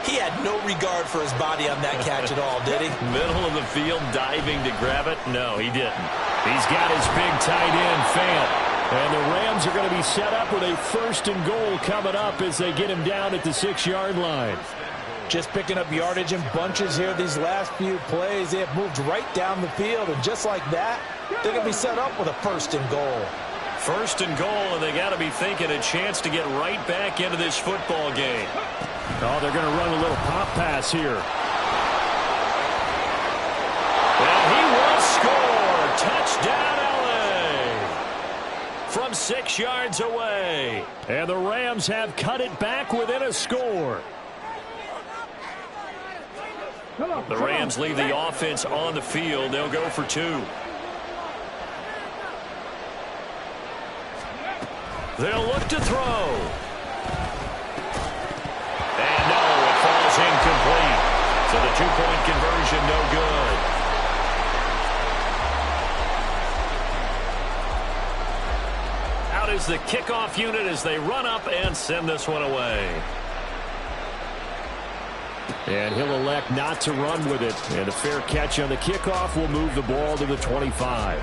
He had no regard for his body on that catch at all, did he? Middle of the field, diving to grab it? No, he didn't. He's got his big tight end, Fant. And the Rams are going to be set up with a 1st and goal coming up as they get him down at the 6-yard line. Just picking up yardage in bunches here these last few plays. They have moved right down the field, and just like that, they're going to be set up with a 1st and goal. 1st and goal, and they got to be thinking a chance to get right back into this football game. Oh, they're going to run a little pop pass here. And he will score. Touchdown, LA. From 6 yards away. And the Rams have cut it back within a score. The Rams leave the offense on the field. They'll go for 2. They'll look to throw. And no, it falls incomplete. So the 2-point conversion, no good. Out is the kickoff unit as they run up and send this one away. And he'll elect not to run with it. And a fair catch on the kickoff will move the ball to the 25.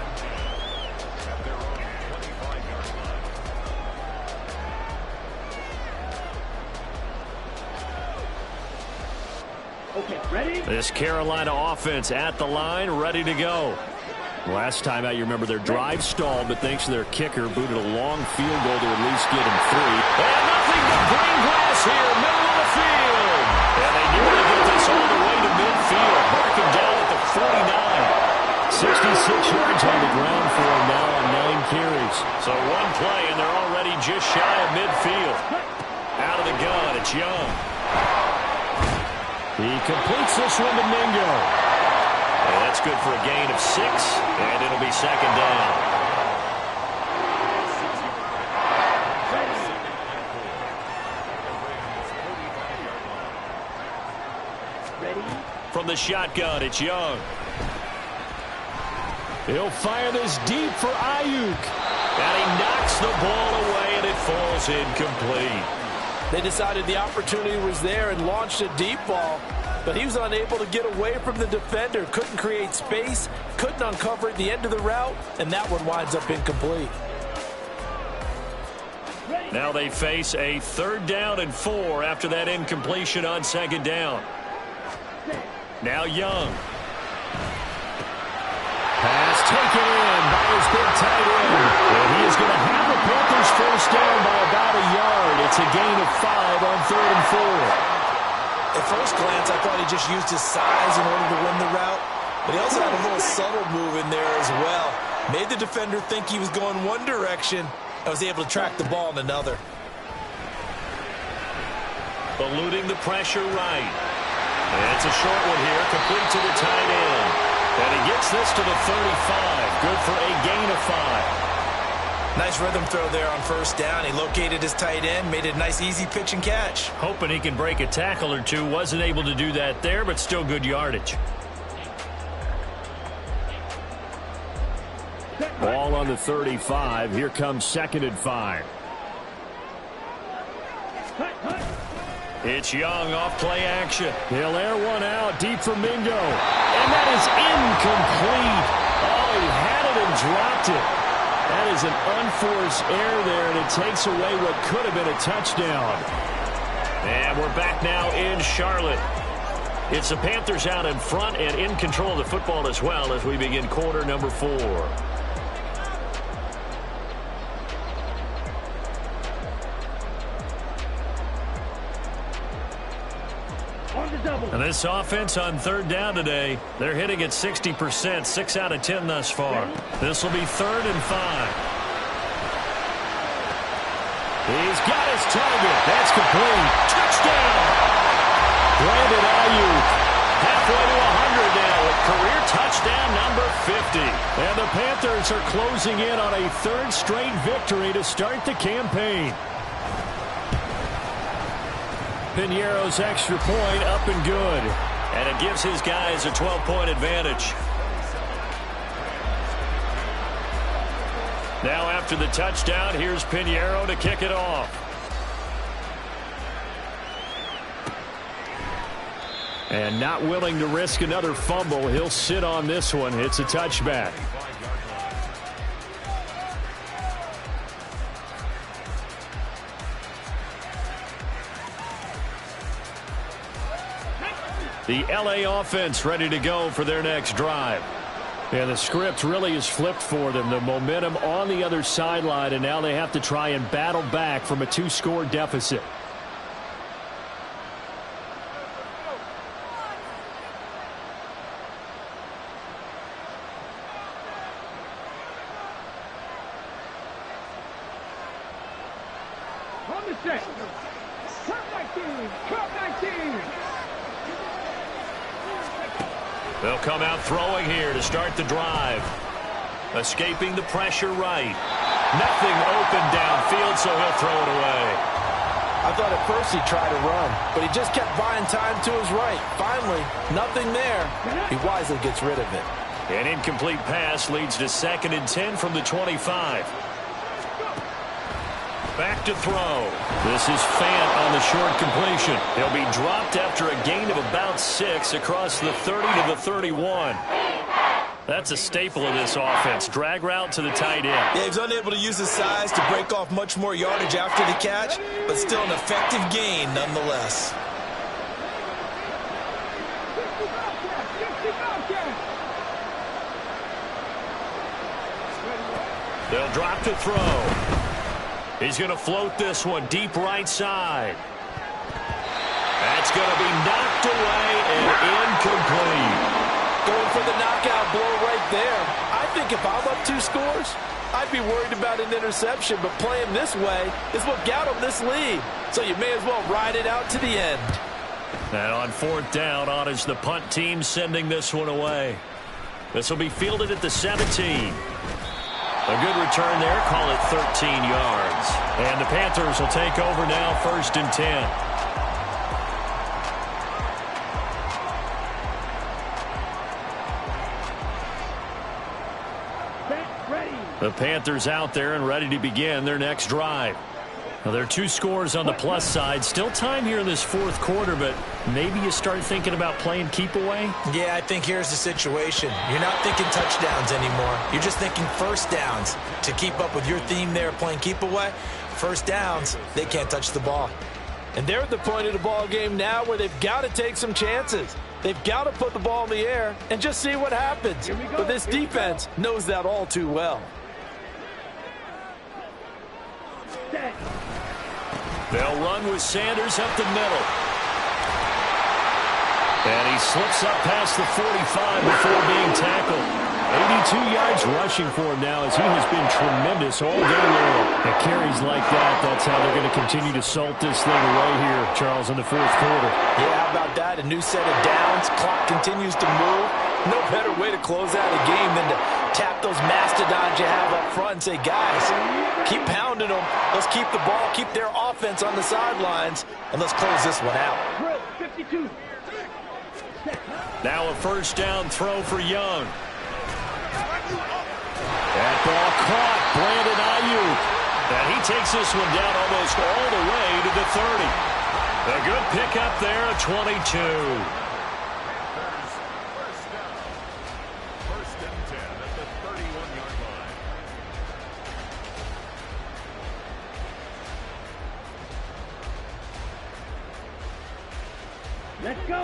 Okay, ready? This Carolina offense at the line, ready to go. Last time out, you remember their drive stalled, but thanks to their kicker, booted a long field goal to at least get him 3. And nothing but green grass here, middle of the field. And they nearly get this all the way to midfield. Mark him down at the 49. 66 yards on the ground for him now on 9 carries. So one play, and they're already just shy of midfield. Out of the gun, it's Young. He completes this one to Mingo. And that's good for a gain of 6, and it'll be 2nd down. From the shotgun, it's Young. He'll fire this deep for Ayuk. And he knocks the ball away, and it falls incomplete. They decided the opportunity was there and launched a deep ball, but he was unable to get away from the defender. Couldn't create space, couldn't uncover the end of the route, and that one winds up incomplete. Now they face a 3rd down and 4 after that incompletion on 2nd down. Now Young. Pass taken in by his big tight end. And he is going to have the Panthers first down by about a yard. It's a gain of 5 on 3rd and 4. At first glance, I thought he just used his size in order to win the route, but he also had a little subtle move in there as well. Made the defender think he was going one direction and was able to track the ball in another. Eluding the pressure right. And it's a short one here, complete to the tight end. And he gets this to the 35. Good for a gain of 5. Nice rhythm throw there on 1st down. He located his tight end, made it a nice easy pitch and catch. Hoping he can break a tackle or two. Wasn't able to do that there, but still good yardage. Ball on the 35. Here comes 2nd and 5. It's Young off play action. He'll air one out deep for Mingo. And that is incomplete. Oh, he had it and dropped it. That is an unforced error there, and it takes away what could have been a touchdown. And we're back now in Charlotte. It's the Panthers out in front and in control of the football as well as we begin quarter number 4. And this offense on 3rd down today, they're hitting at 60%, 6 out of 10 thus far. This will be 3rd and 5. He's got his target. That's complete. Touchdown! Brandon Ayuk halfway to 100 now with career touchdown number 50. And the Panthers are closing in on a 3rd straight victory to start the campaign. Piñeiro's extra point up and good. And it gives his guys a 12-point advantage. Now after the touchdown, here's Piñeiro to kick it off. And not willing to risk another fumble, he'll sit on this one. It's a touchback. The L.A. offense ready to go for their next drive. And the script really is flipped for them. The momentum on the other sideline, and now they have to try and battle back from a 2-score deficit. On the set. Cut 19. Cut 19. They'll come out throwing here to start the drive. Escaping the pressure right. Nothing open downfield, so he'll throw it away. I thought at first he'd try to run, but he just kept buying time to his right. Finally, nothing there. He wisely gets rid of it. An incomplete pass leads to 2nd and 10 from the 25. Back to throw. This is Fant on the short completion. He'll be dropped after a gain of about 6 across the 30 to the 31. That's a staple of this offense. Drag route to the tight end. Yeah, he was unable to use his size to break off much more yardage after the catch, but still an effective gain nonetheless. They'll drop to throw. He's going to float this one deep right side. That's going to be knocked away and incomplete. Going for the knockout blow right there. I think if I'm up 2 scores, I'd be worried about an interception, but playing this way is what got him this lead. So you may as well ride it out to the end. And on 4th down, on is the punt team sending this one away. This will be fielded at the 17. A good return there, call it 13 yards. And the Panthers will take over now, 1st and 10. The Panthers out there and ready to begin their next drive. Well, there are two scores on the plus side. Still time here in this fourth quarter, but maybe you start thinking about playing keep away? Yeah, I think here's the situation. You're not thinking touchdowns anymore. You're just thinking first downs. To keep up with your theme there, playing keep away, first downs, they can't touch the ball. And they're at the point of the ball game now where they've got to take some chances. They've got to put the ball in the air and just see what happens. But this defense knows that all too well. They'll run with Sanders up the middle. And he slips up past the 45 before being tackled. 82 yards rushing for him now as he has been tremendous all day long. And carries like that, that's how they're going to continue to salt this thing away here, Charles, in the fourth quarter. Yeah, how about that? A new set of downs. Clock continues to move. No better way to close out a game than to tap those mastodons you have up front and say, guys, keep pounding them. Let's keep the ball, keep their offense on the sidelines, and let's close this one out. 52. Now a first down throw for Young. That ball caught. Brandon Ayuk. And he takes this one down almost all the way to the 30. A good pickup there at 22. First and 10 at the 31-yard line. Let's go.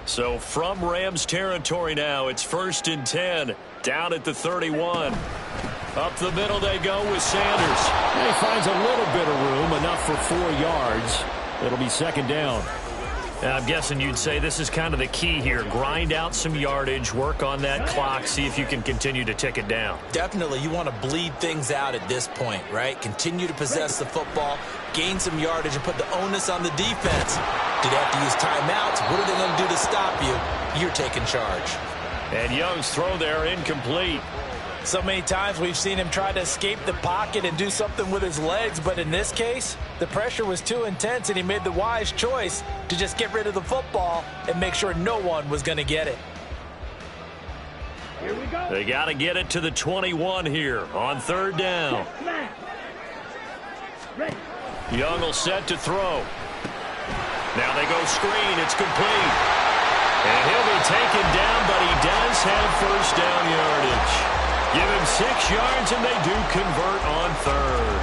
So from Rams territory now, it's first and 10, down at the 31. Up the middle they go with Sanders. And he finds a little bit of room, enough for 4 yards. It'll be second down. I'm guessing you'd say this is kind of the key here. Grind out some yardage, work on that clock, see if you can continue to tick it down. Definitely, you want to bleed things out at this point, right? Continue to possess the football, gain some yardage, and put the onus on the defense. Do they have to use timeouts? What are they going to do to stop you? You're taking charge. And Young's throw there incomplete. So many times we've seen him try to escape the pocket and do something with his legs, but in this case, the pressure was too intense and he made the wise choice to just get rid of the football and make sure no one was going to get it. Here we go. They got to get it to the 21 here on third down. Ready. Young will set to throw. Now they go screen. It's complete. And he'll be taken down, but he does have first down yardage. Give him 6 yards, and they do convert on third.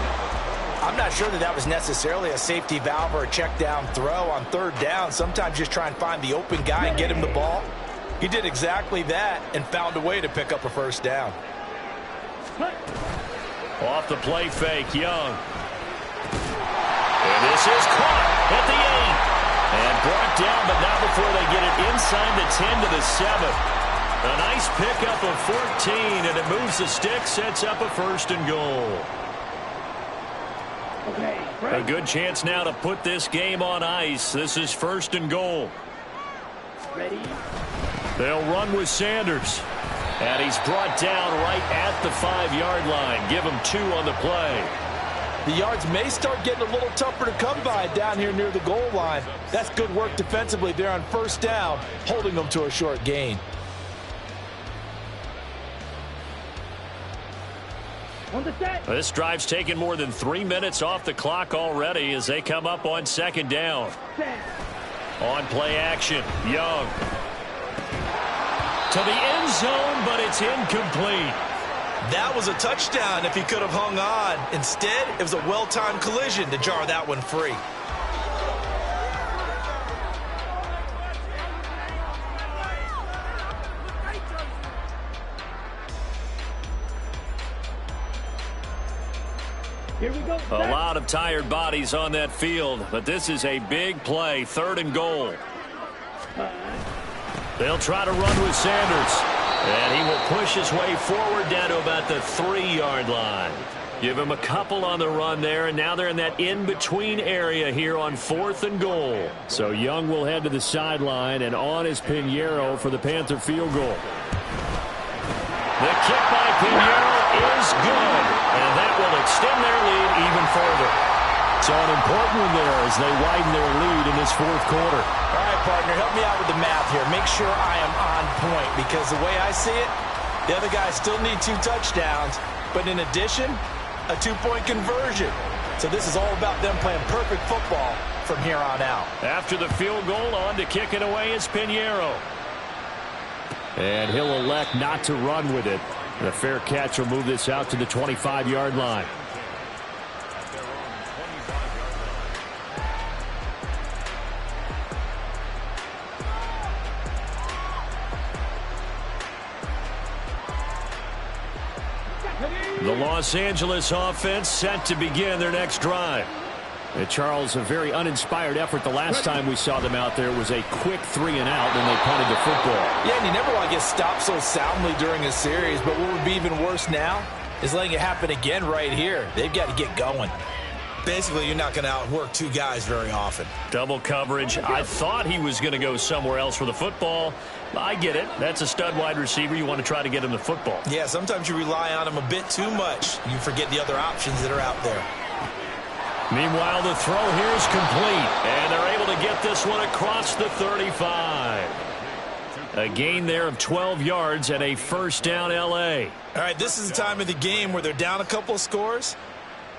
I'm not sure that was necessarily a safety valve or a check down throw on third down. Sometimes just try and find the open guy and get him the ball. He did exactly that and found a way to pick up a first down. Off the play fake, Young. And this is caught at the 8. And brought down, but not before they get it inside the 10 to the 7. A nice pickup of 14, and it moves the stick, sets up a first and goal. Okay. A good chance now to put this game on ice. This is first and goal. Ready. They'll run with Sanders. And he's brought down right at the 5-yard line. Give him 2 on the play. The yards may start getting a little tougher to come by down here near the goal line. That's good work defensively there on first down, holding them to a short gain. On the set. This drive's taken more than 3 minutes off the clock already as they come up on second down. Set. On play action, Young. To the end zone, but it's incomplete. That was a touchdown if he could have hung on. Instead, it was a well-timed collision to jar that one free. Here we go. A lot of tired bodies on that field, but this is a big play, third and goal. They'll try to run with Sanders, and he will push his way forward down to about the 3-yard line. Give him a couple on the run there, and now they're in that in-between area here on fourth and goal. So Young will head to the sideline, and on is Pinheiro for the Panther field goal. The kick by Pinheiro is good, and that will extend their lead even further. So an important one there as they widen their lead in this fourth quarter. All right, partner, help me out with the math here. Make sure I am on point because the way I see it, the other guys still need 2 touchdowns, but in addition, a 2-point conversion. So this is all about them playing perfect football from here on out. After the field goal, on to kick it away is Pinheiro. And he'll elect not to run with it. The fair catch will move this out to the 25-yard line. The Los Angeles offense set to begin their next drive. Charles, a very uninspired effort. The last time we saw them out there was a quick 3-and-out, and they punted the football. Yeah, and you never want to get stopped so soundly during a series, but what would be even worse now is letting it happen again right here. They've got to get going. Basically, you're not going to outwork two guys very often. Double coverage. I thought he was going to go somewhere else for the football. I get it. That's a stud wide receiver. You want to try to get him the football. Yeah, sometimes you rely on him a bit too much. You forget the other options that are out there. Meanwhile, the throw here is complete. And they're able to get this one across the 35. A gain there of 12 yards and a first down L.A. All right, this is the time of the game where they're down a couple of scores,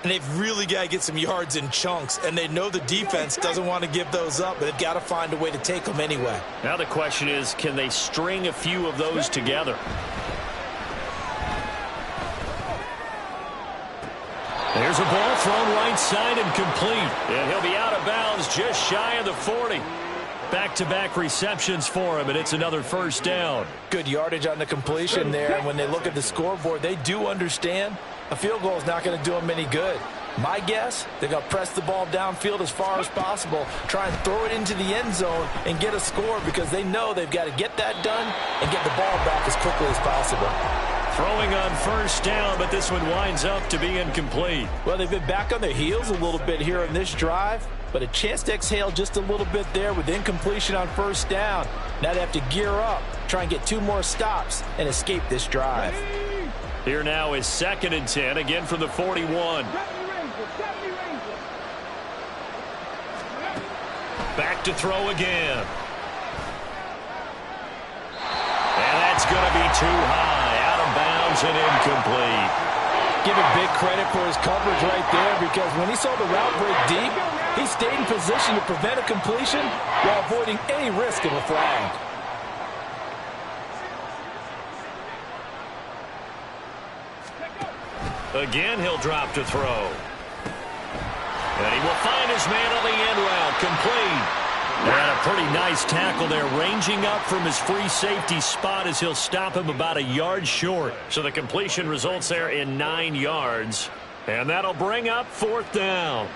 and they've really got to get some yards in chunks, and they know the defense doesn't want to give those up, but they've got to find a way to take them anyway. Now the question is, can they string a few of those together? There's a ball thrown right side and complete. And he'll be out of bounds just shy of the 40. Back-to-back receptions for him, and it's another first down. Good yardage on the completion there, and when they look at the scoreboard, they do understand a field goal is not going to do them any good. My guess, they're going to press the ball downfield as far as possible, try and throw it into the end zone and get a score because they know they've got to get that done and get the ball back as quickly as possible. Throwing on first down, but this one winds up to be incomplete. Well, they've been back on their heels a little bit here in this drive, but a chance to exhale just a little bit there with incompletion on first down. Now they have to gear up, try and get 2 more stops and escape this drive. Here now is 2nd and 10, again from the 41. Back to throw again. And that's going to be too high, out of bounds and incomplete. Give him big credit for his coverage right there because when he saw the route break deep, he stayed in position to prevent a completion while avoiding any risk of a flag. Again, he'll drop to throw. And he will find his man on the end route, complete. And a pretty nice tackle there, ranging up from his free safety spot as he'll stop him about a yard short. So the completion results there in 9 yards. And that'll bring up 4th down.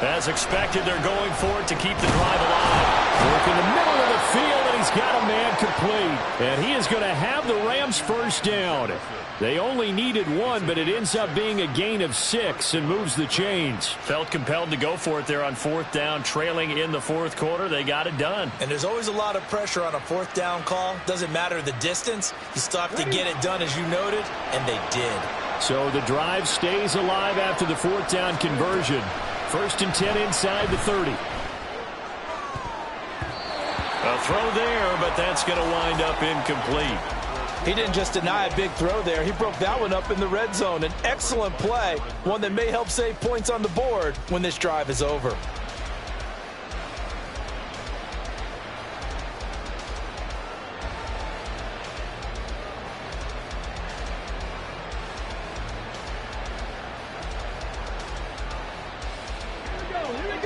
As expected, they're going for it to keep the drive alive. Work in the middle of the field, and he's got a man complete. And he is going to have the Rams first down. They only needed 1, but it ends up being a gain of 6 and moves the chains. Felt compelled to go for it there on 4th down, trailing in the 4th quarter. They got it done. And there's always a lot of pressure on a 4th down call. Doesn't matter the distance. You still have to get it done, as you noted, and they did. So the drive stays alive after the 4th down conversion. 1st and 10 inside the 30. A throw there, but that's going to wind up incomplete. He didn't just deny a big throw there. He broke that one up in the red zone. An excellent play, one that may help save points on the board when this drive is over.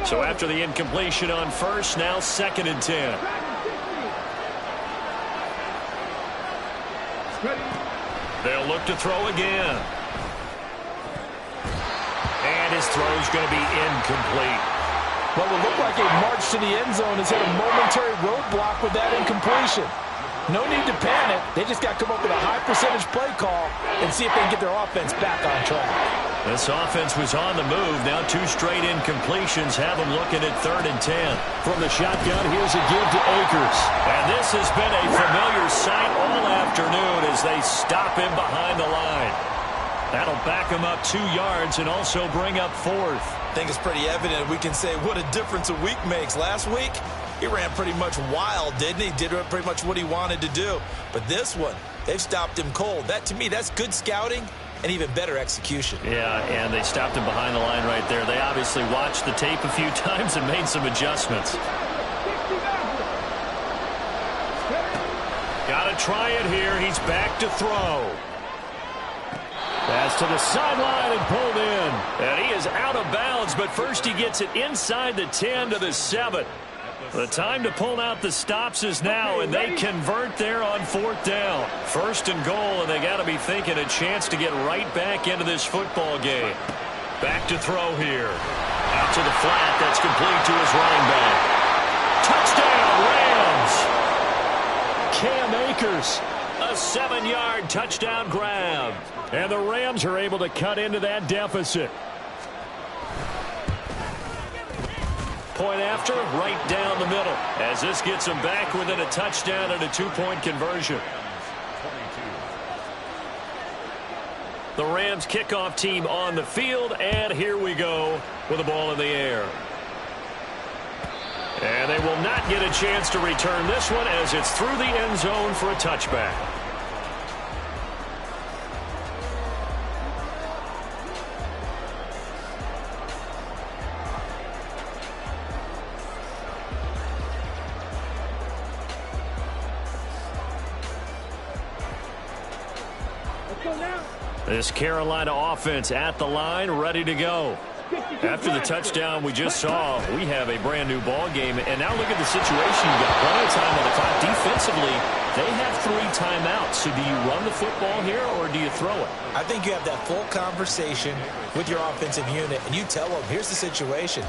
So after the incompletion on first, now 2nd and 10. They'll look to throw again. And his throw's going to be incomplete. What will look like a march to the end zone has hit a momentary roadblock with that incompletion. No need to panic. They just got to come up with a high percentage play call and see if they can get their offense back on track. This offense was on the move. Now 2 straight incompletions have them looking at 3rd and 10. From the shotgun, here's a give to Akers. And this has been a familiar sight all afternoon as they stop him behind the line. That'll back him up 2 yards and also bring up 4th. I think it's pretty evident. We can say what a difference a week makes. Last week, he ran pretty much wild, didn't he? Did pretty much what he wanted to do. But this one, they've stopped him cold. That, to me, that's good scouting and even better execution. Yeah, and they stopped him behind the line right there. They obviously watched the tape a few times and made some adjustments. Got to try it here. He's back to throw. Pass to the sideline and pulled in. And he is out of bounds, but first he gets it inside the 10 to the 7. The time to pull out the stops is now, and they convert there on 4th down. 1st and goal, and they got to be thinking a chance to get right back into this football game. Back to throw here. Out to the flat. That's complete to his running back. Touchdown, Rams! Cam Akers. A 7-yard touchdown grab. And the Rams are able to cut into that deficit. Point after, right down the middle. As this gets them back within a touchdown and a 2-point conversion. The Rams kickoff team on the field, and here we go with the ball in the air. And they will not get a chance to return this one as it's through the end zone for a touchback. This Carolina offense at the line, ready to go. After the touchdown we just saw, we have a brand new ball game. And now look at the situation. You got plenty of time on the clock. Defensively, they have 3 timeouts. So do you run the football here or do you throw it? I think you have that full conversation with your offensive unit, and you tell them, here's the situation.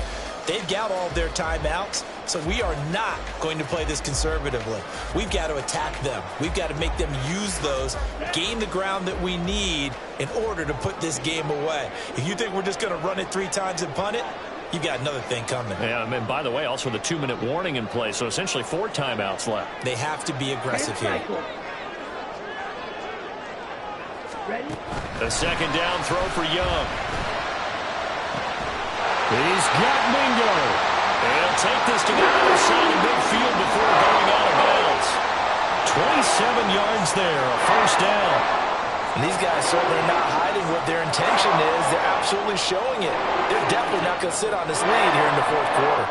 They've got all of their timeouts, so we are not going to play this conservatively. We've got to attack them. We've got to make them use those, gain the ground that we need in order to put this game away. If you think we're just going to run it 3 times and punt it, you've got another thing coming. Yeah, and by the way, also the 2-minute warning in play, so essentially 4 timeouts left. They have to be aggressive here. A 2nd down throw for Young. He's got Mingo. He'll take this to the other side of midfield before going out of bounds. 27 yards there, a 1st down. And these guys certainly not hiding what their intention is. They're absolutely showing it. They're definitely not going to sit on this lead here in the 4th quarter.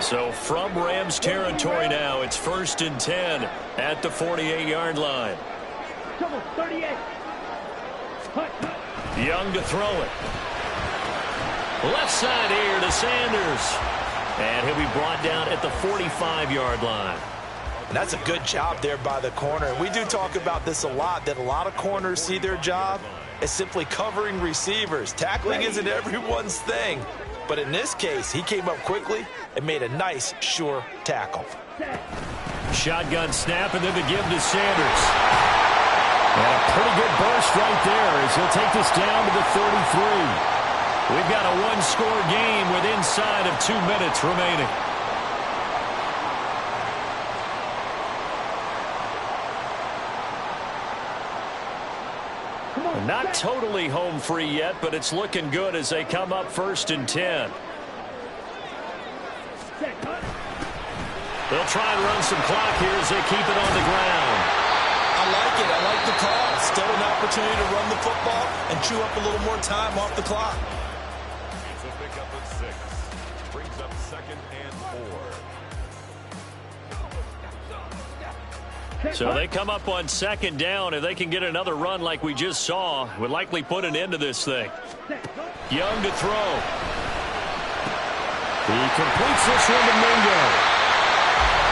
So from Rams territory now, it's 1st and 10 at the 48-yard line. 38. Young to throw it. Left side here to Sanders. And he'll be brought down at the 45-yard line. And that's a good job there by the corner. We do talk about this a lot, that a lot of corners see their job as simply covering receivers. Tackling isn't everyone's thing. But in this case, he came up quickly and made a nice, sure tackle. Shotgun snap and then the give to Sanders. And a pretty good burst right there as he'll take this down to the 33. We've got a 1-score game with inside of 2 minutes remaining. Not totally home free yet, but it's looking good as they come up 1st and 10. They'll try and run some clock here as they keep it on the ground. I like it. I like the call. Still an opportunity to run the football and chew up a little more time off the clock. It's a pickup of 6. Brings up 2nd and 4. So they come up on 2nd down. If they can get another run like we just saw, would likely put an end to this thing. Young to throw. He completes this one to Mingo.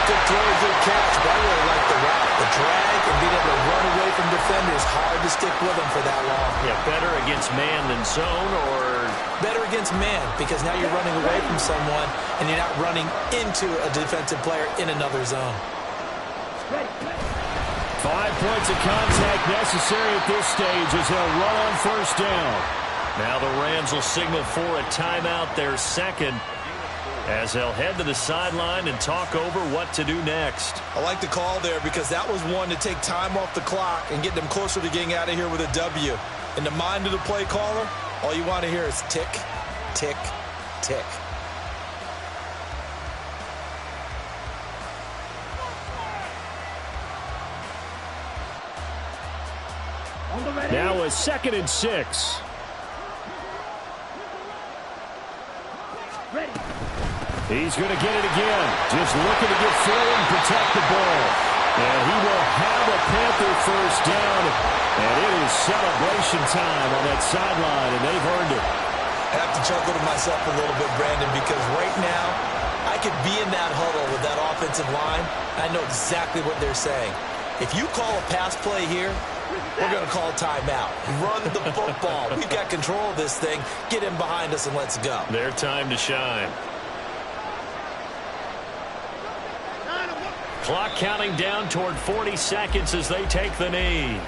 Good throw, good catch. But I really like the route, the drag, and being able to run away from defenders. Hard to stick with them for that long. Yeah, better against man than zone, or better against man, because now you're running away from someone and you're not running into a defensive player in another zone. 5 points of contact necessary at this stage as they'll run on first down. Now the Rams will signal for a timeout, their second, as they'll head to the sideline and talk over what to do next. I like the call there because that was one to take time off the clock and get them closer to getting out of here with a W. In the mind of the play caller, all you want to hear is tick, tick, tick. Now a 2nd and 6. Ready. He's going to get it again. Just looking to get through and protect the ball. And he will have a Panther first down. And it is celebration time on that sideline, and they've earned it. I have to chuckle to myself a little bit, Brandon, because right now I could be in that huddle with that offensive line. I know exactly what they're saying. If you call a pass play here, we're going to call timeout. Run the football. We've got control of this thing. Get in behind us and let's go. Their time to shine. Clock counting down toward 40 seconds as they take the knee.